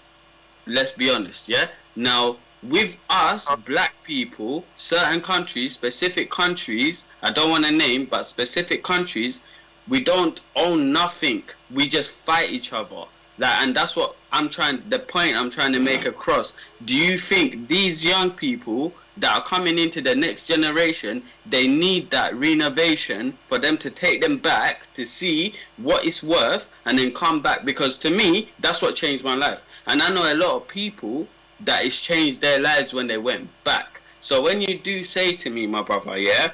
Let's be honest, yeah. Now, with us black people, certain countries, specific countries, I don't want to name, but specific countries, we don't own nothing. We just fight each other. Like, and that's what the point I'm trying to make across. Do you think these young people that are coming into the next generation, they need that renovation for them to take them back to see what it's worth and then come back? Because to me, that's what changed my life. And I know a lot of people that it's changed their lives when they went back. So when you do say to me, my brother, yeah,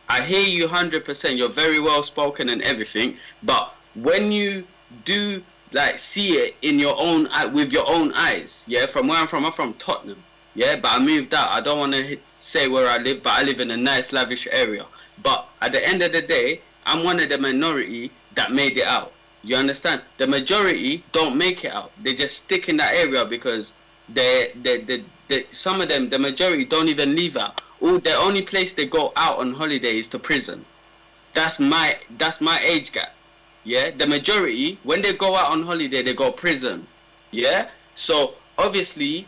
I hear you 100%, you're very well spoken and everything, but when you do like see it in your own with your own eyes, yeah, from where I'm from Tottenham, yeah, but I moved out. I don't want to say where I live, but I live in a nice lavish area. But at the end of the day, I'm one of the minority that made it out. You understand? The majority don't make it out. They just stick in that area because some of them, the majority, don't even leave out. The only place they go out on holiday is to prison. That's my age gap. Yeah, the majority, when they go out on holiday, they go prison. Yeah, so obviously,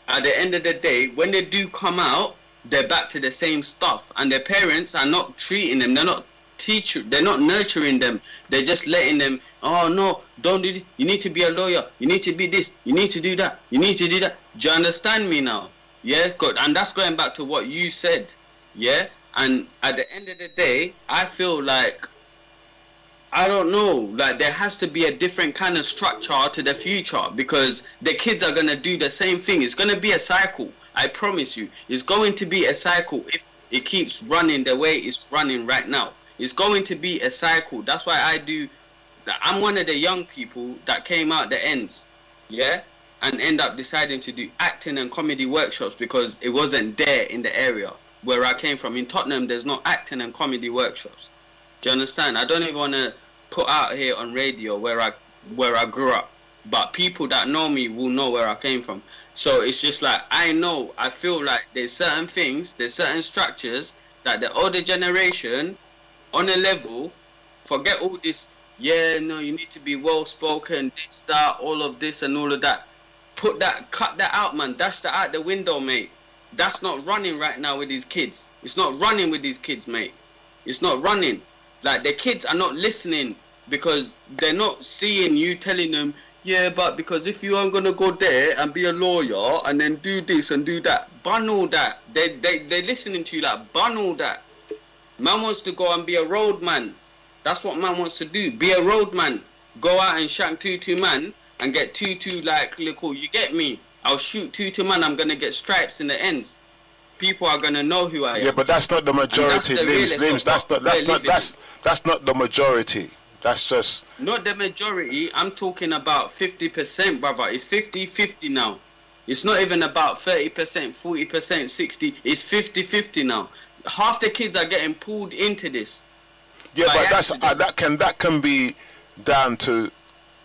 at the end of the day, when they do come out, they're back to the same stuff, and their parents are not treating them. They're not nurturing them. They're just letting them. Oh no, don't do this. You need to be a lawyer. You need to be this. You need to do that. You need to do that. Do you understand me now? Yeah, good. And that's going back to what you said. Yeah, and at the end of the day, I feel like, I don't know, like there has to be a different kind of structure to the future, because the kids are going to do the same thing. It's going to be a cycle. I promise you. It's going to be a cycle if it keeps running the way it's running right now. It's going to be a cycle. That's why I'm one of the young people that came out the ends, yeah, and end up deciding to do acting and comedy workshops because it wasn't there in the area where I came from. In Tottenham, there's no acting and comedy workshops. Do you understand? I don't even want to put out here on radio where where I grew up, but people that know me will know where I came from. So it's just like I feel like there's certain things, there's certain structures that the older generation on a level, forget all this, yeah, no, you need to be well spoken, this, that, all of this and all of that. Cut that out, man. Dash that out the window, mate. That's not running right now with these kids. It's not running with these kids, mate. It's not running. Like, the kids are not listening because they're not seeing you telling them, yeah, but because if you aren't gonna go there and be a lawyer and then do this and do that, bun all that. They're listening to you like, bun all that. Man wants to go and be a roadman. That's what man wants to do. Be a roadman. Go out and shank 2-2 man and get 2-2 like little. You get me? I'll shoot 2-2 man. I'm gonna get stripes in the ends. People are gonna know who I am. Yeah, but that's not the majority, Limz. That's not the majority. That's just not the majority. I'm talking about 50%, brother. It's 50-50 now. It's not even about 30%, 40%, 60%. It's 50-50 now. Half the kids are getting pulled into this. Yeah, but that can be down to,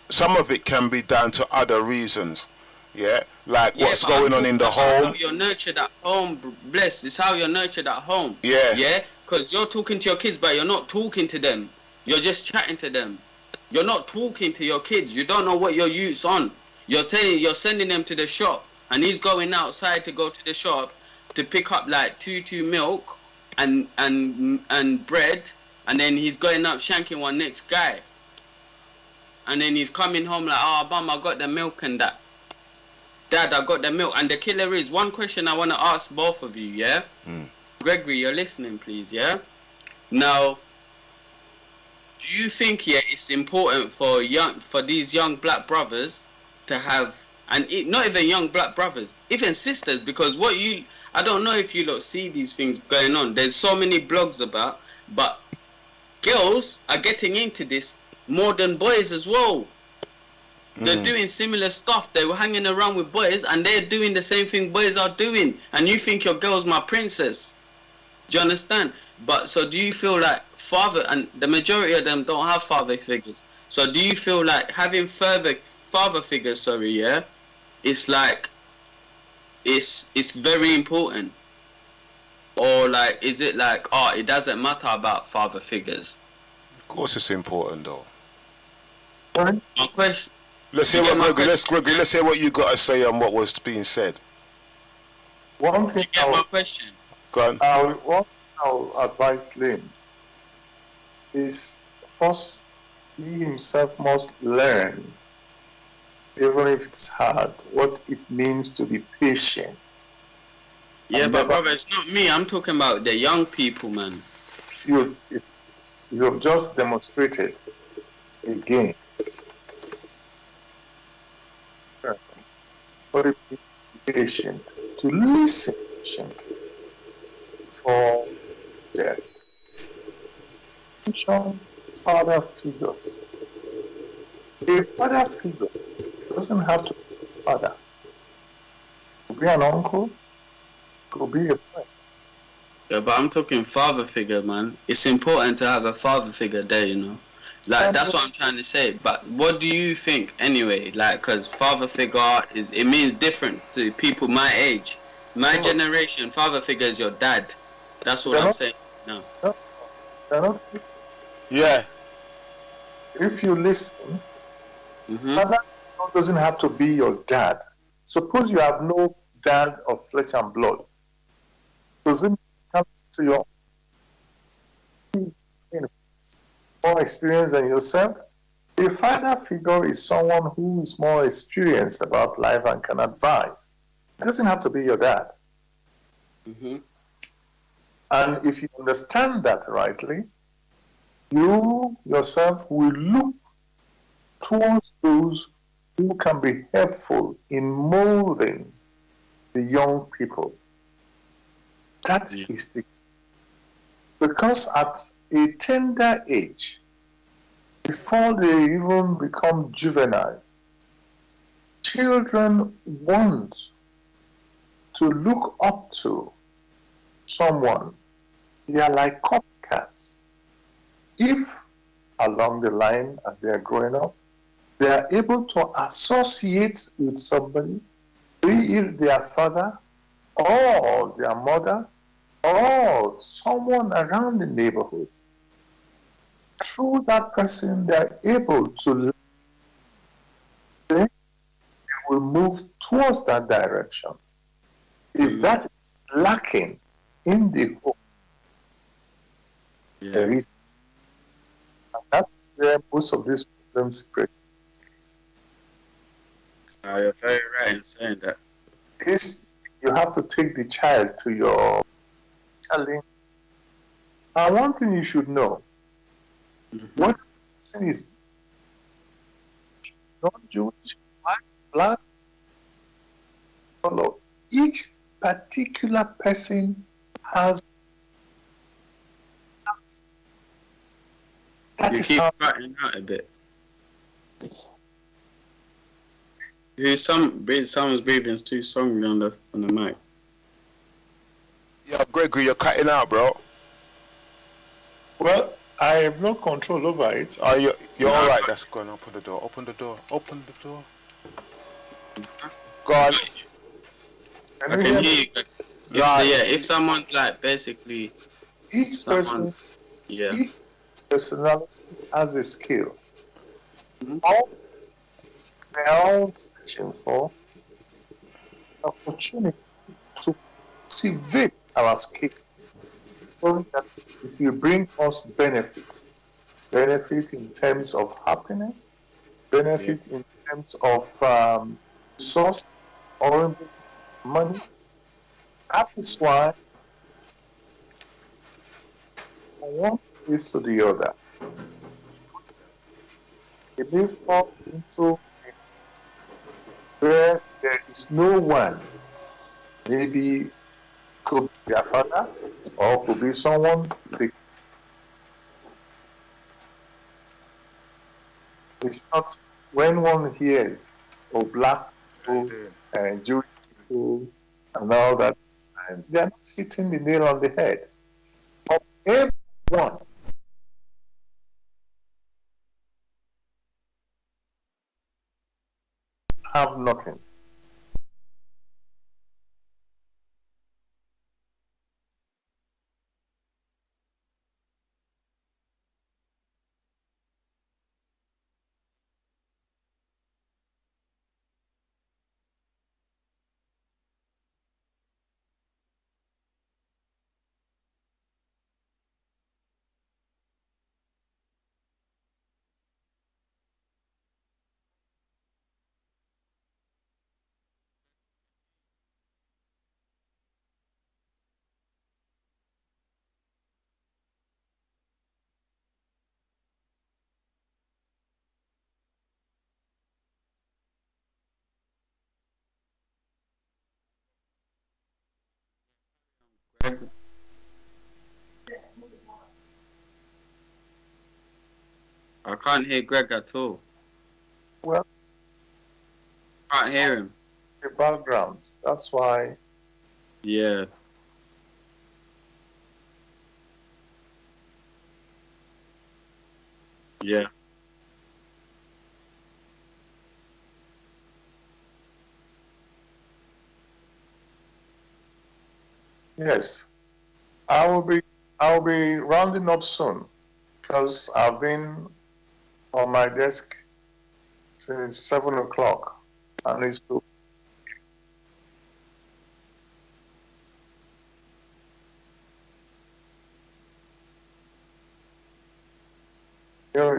some of it can be down to other reasons. Yeah, like what's going on in the home. How you're nurtured at home, bless. It's how you're nurtured at home. Yeah. Yeah, because you're talking to your kids, but you're not talking to them. You're just chatting to them. You're not talking to your kids. You don't know what your youth's on. You're sending them to the shop, and he's going outside to go to the shop to pick up like 2-2 milk and bread, and then he's going up shanking one next guy. And then he's coming home like, oh, mum, I got the milk and that. Dad, I got the milk. And the killer is, one question I want to ask both of you, yeah? Gregory, you're listening, please, yeah? Now, do you think, yeah, it's important for these young black brothers to have, and not even young black brothers, even sisters, because I don't know if you lot see these things going on. There's so many blogs about, but girls are getting into this more than boys as well. They're doing similar stuff. They were hanging around with boys and they're doing the same thing boys are doing. And you think your girl's my princess. Do you understand? But so do you feel like and the majority of them don't have father figures. So do you feel like having father figures, yeah, it's like, it's very important? Or like, is it like, oh, it doesn't matter about father figures? Of course it's important though. Sorry? My question. Let's hear let's hear what you got to say on what was being said. One thing You get my question? I'll advise Limz is, first, he himself must learn, even if it's hard, what it means to be patient. Yeah, but brother, it's not me. I'm talking about the young people, man. You have just demonstrated again. But be patient, to listen patiently for death. Mention father figures. A father figure doesn't have to be a father. It could be an uncle, it could be a friend. Yeah, but I'm talking father figure, man. It's important to have a father figure there, you know. Like, that's what I'm trying to say. But what do you think anyway? Like, because father figure it means different to people my age. My generation, father figure is your dad. That's what I'm saying now. They're not listening. Yeah. If you listen, father doesn't have to be your dad. Suppose you have no dad of flesh and blood. Does it come to your more experience than yourself? A father figure is someone who is more experienced about life and can advise. It doesn't have to be your dad. And if you understand that rightly, you yourself will look towards those who can be helpful in molding the young people. That is the, because at a tender age, before they even become juveniles, children want to look up to someone. They are like copycats. If along the line, as they are growing up, They are able to associate with somebody, be it their father or their mother or someone around the neighborhood. Through that person, they are able to then they will move towards that direction. If that is lacking in the home, there is, and that is where most of these problems spread. You're very right in saying that. This, you have to take the child to your challenge. And one thing you should know, what person is non-Jewish, white, black, color, each particular person has that You is keep how cutting out a bit. Someone's breathing too strongly on the mic. Yeah, Gregory, you're cutting out, bro. well, I have no control over it. Oh, you're all right. That's going. Open the door. Open the door. Open the door. Go on. Can I you can hear hear me? you. If someone's like basically Each person, each personality has a skill. All they're all searching for opportunity to cultivate our skill, so that it will bring us benefit. Benefit in terms of happiness, benefit in terms of resource or money. That is why from one place to the other, they may fall into where there is no one. Maybe could be their father or could be someone. It's not when one hears of black people and Jewish people and all that, and they are not hitting the nail on the head. Of everyone, have nothing. I can't hear Greg at all. Well, Can't hear him. the background. That's why. Yeah. Yeah. Yes, I will be rounding up soon because I've been on my desk since 7 o'clock, and it's to. Yeah.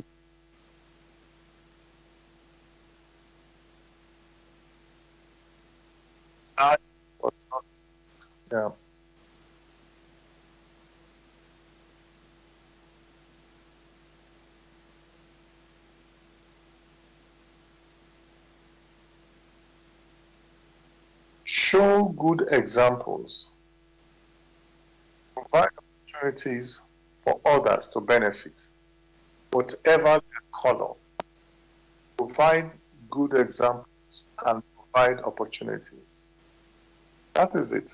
Show good examples. Provide opportunities for others to benefit, whatever their color. Provide good examples and provide opportunities. That is it.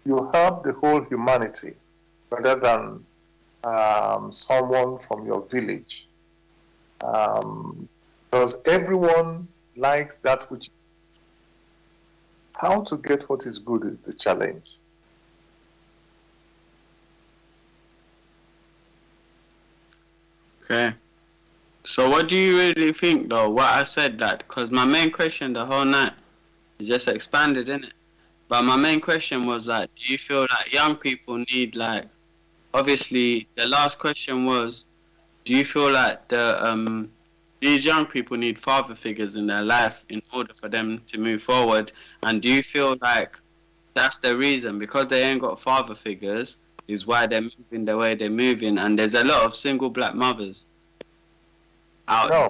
You help the whole humanity rather than someone from your village. Because everyone likes that which. How to get what is good is the challenge. Okay. So what do you really think though? What I said that, because my main question the whole night is just expanded in it. But my main question was like, do you feel like young people need like, obviously the last question was, do you feel like these young people need father figures in their life in order for them to move forward? And do you feel like that's the reason, because they ain't got father figures, is why they're moving the way they're moving? And there's a lot of single black mothers out No. there.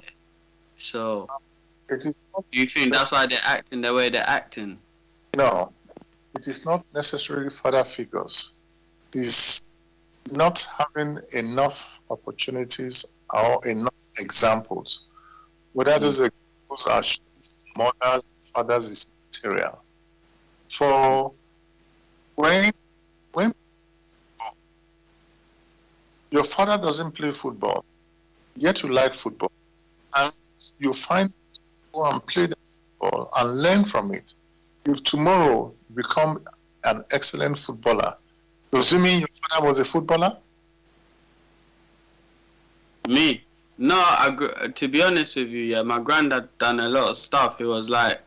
So It is not, do you think that's why they're acting the way they're acting? no, it is not necessarily father figures. It's not having enough opportunities or enough examples. Whether those examples are mothers, fathers is material. For when your father doesn't play football, yet you like football, and you find go and play the football and learn from it. If tomorrow become an excellent footballer, does it mean your father was a footballer? Me? No, to be honest with you, yeah, my granddad done a lot of stuff. He was like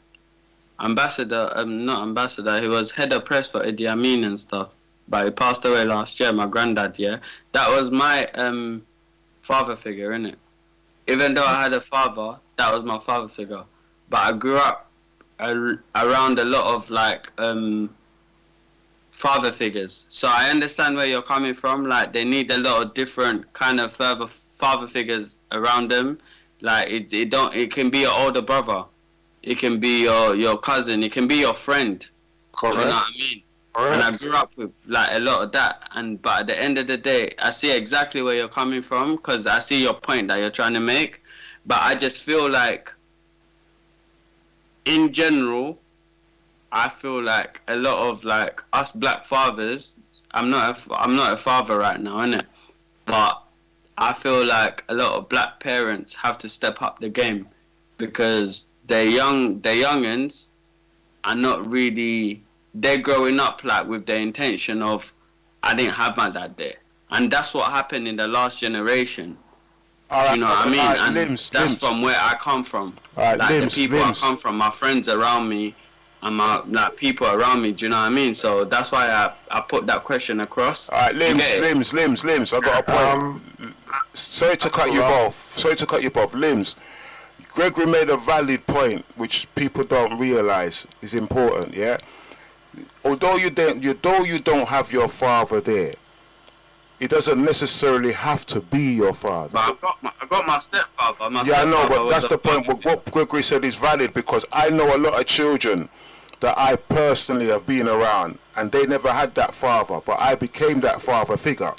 ambassador, not ambassador, he was head of press for Idi Amin and stuff. But he passed away last year, my granddad, yeah. That was my father figure, innit? Even though I had a father, that was my father figure. But I grew up around a lot of like father figures. So I understand where you're coming from. Like they need a lot of different kind of father figures around them. Like it can be your older brother, it can be your cousin, it can be your friend. Correct. You know what I mean? Correct. And I grew up with like a lot of that. But at the end of the day, I see exactly where you're coming from, because I see your point that you're trying to make. But I just feel like, in general, I feel like a lot of like us black fathers. I'm not a father right now, innit? But I feel like a lot of black parents have to step up the game, because their youngins are not really. They're growing up like with the intention of, I didn't have my dad there, and that's what happened in the last generation. Do you know what I mean? And that's from where I come from. Like the people I come from, my friends around me, and my like people around me. Do you know what I mean? So that's why I put that question across. All right, Limz. I got a point. Sorry to cut you both. Limz. Gregory made a valid point, which people don't realize is important. Yeah. Although you don't have your father there, it doesn't necessarily have to be your father. But I got my stepfather. I know, but that's the point. But what Gregory said is valid, because I know a lot of children that I personally have been around, and they never had that father, but I became that father figure.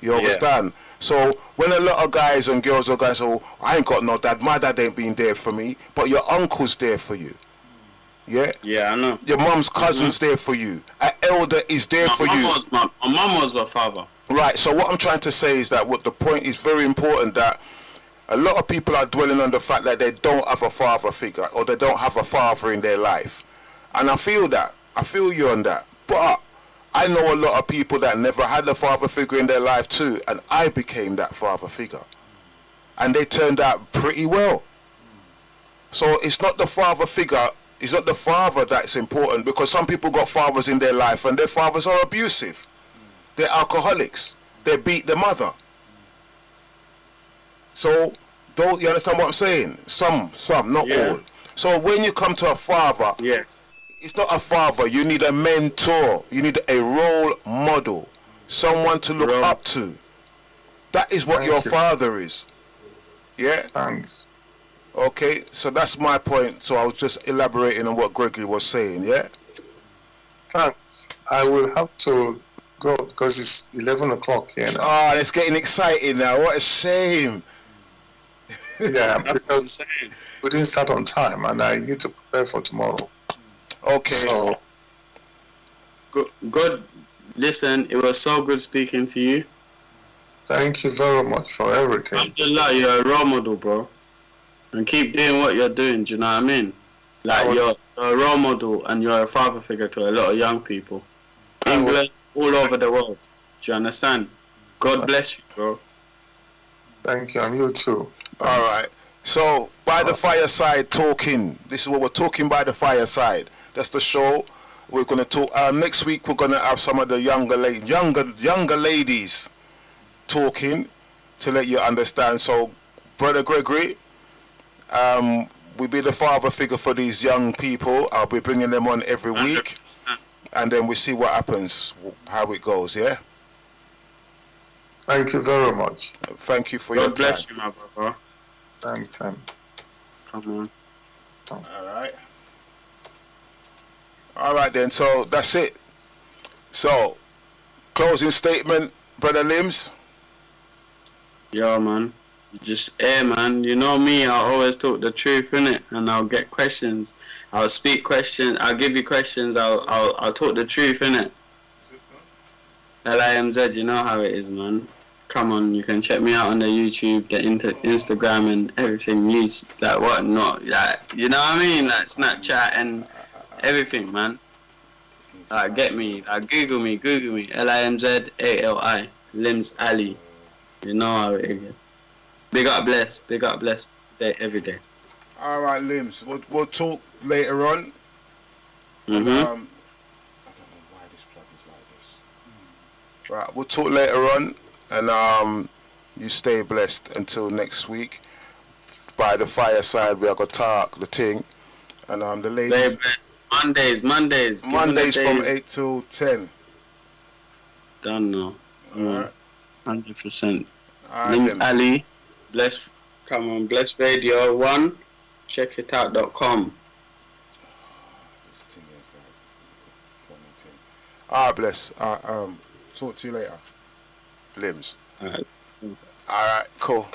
You understand? Yeah. So when a lot of guys and girls say, "Oh, I ain't got no dad. My dad ain't been there for me," but your uncle's there for you. Yeah? Yeah, I know. Your mum's cousin's there for you. An elder is there for you. My mum was my father. Right, so what I'm trying to say is that what the point is very important, that a lot of people are dwelling on the fact that they don't have a father figure, or they don't have a father in their life. And I feel that. I feel you on that. But I know a lot of people that never had a father figure in their life too, and I became that father figure. And they turned out pretty well. So it's not the father figure. It's not the father that's important, because some people got fathers in their life and their fathers are abusive. They're alcoholics. They beat the mother. So, don't you understand what I'm saying? Some, not all. So when you come to a father, yes, it's not a father. You need a mentor. You need a role model. Someone to look up to. That is what your father is. Yeah? Thanks. Okay, so that's my point. So I was just elaborating on what Gregory was saying, yeah? Thanks. I will have to go because it's 11 o'clock here now. Oh, it's getting exciting now. What a shame. Yeah, because we didn't start on time and I need to prepare for tomorrow. Okay. So, good. Listen, it was so good speaking to you. Thank you very much for everything. Alhamdulillah, you're a role model, bro. and keep doing what you're doing. Do you know what I mean? Like you're a role model and you're a father figure to a lot of young people, England, all over the world. Do you understand? God bless you, bro. Thank you, and you too. All right. So, by the fireside talking. This is what we're talking by the fireside. That's the show. We're gonna talk. Next week we're gonna have some of the younger ladies talking to let you understand. So, Brother Gregory, we be the father figure for these young people. I'll be bringing them on every week, 100%. and then we see what happens, how it goes. Yeah. Thank you very much. Thank you for your time. God bless you, my brother. Thanks, Sam. Come on. All right. All right then. So that's it. So, closing statement, Brother Limz. Yo, man. Just man. You know me. I always talk the truth, innit? And I'll get questions. I'll speak questions. I'll give you questions. I'll talk the truth, innit? Limz. You know how it is, man. Come on, you can check me out on the YouTube, the Instagram, and everything. Like what not? Like, you know what I mean? Like Snapchat and everything, man. Like get me. Like Google me. LIMZALI. Limz Ali. You know how it is. Big up, bless. Big up, bless. Every day. All right, Limz. We'll talk later on. Mhm. I don't know why this plug is like this. Right, we'll talk later on, and you stay blessed until next week. By the fireside, we are gonna talk the thing, and the ladies. Stay blessed. Mondays. Mondays from 8 to 10. Done now. Alright. 100%. Alright Limz then. Ali. Bless. Come on, Bless Radio 1. Check it out.com. This thing is like funny thing. Bless. Talk to you later. Limz. Alright. Alright, cool.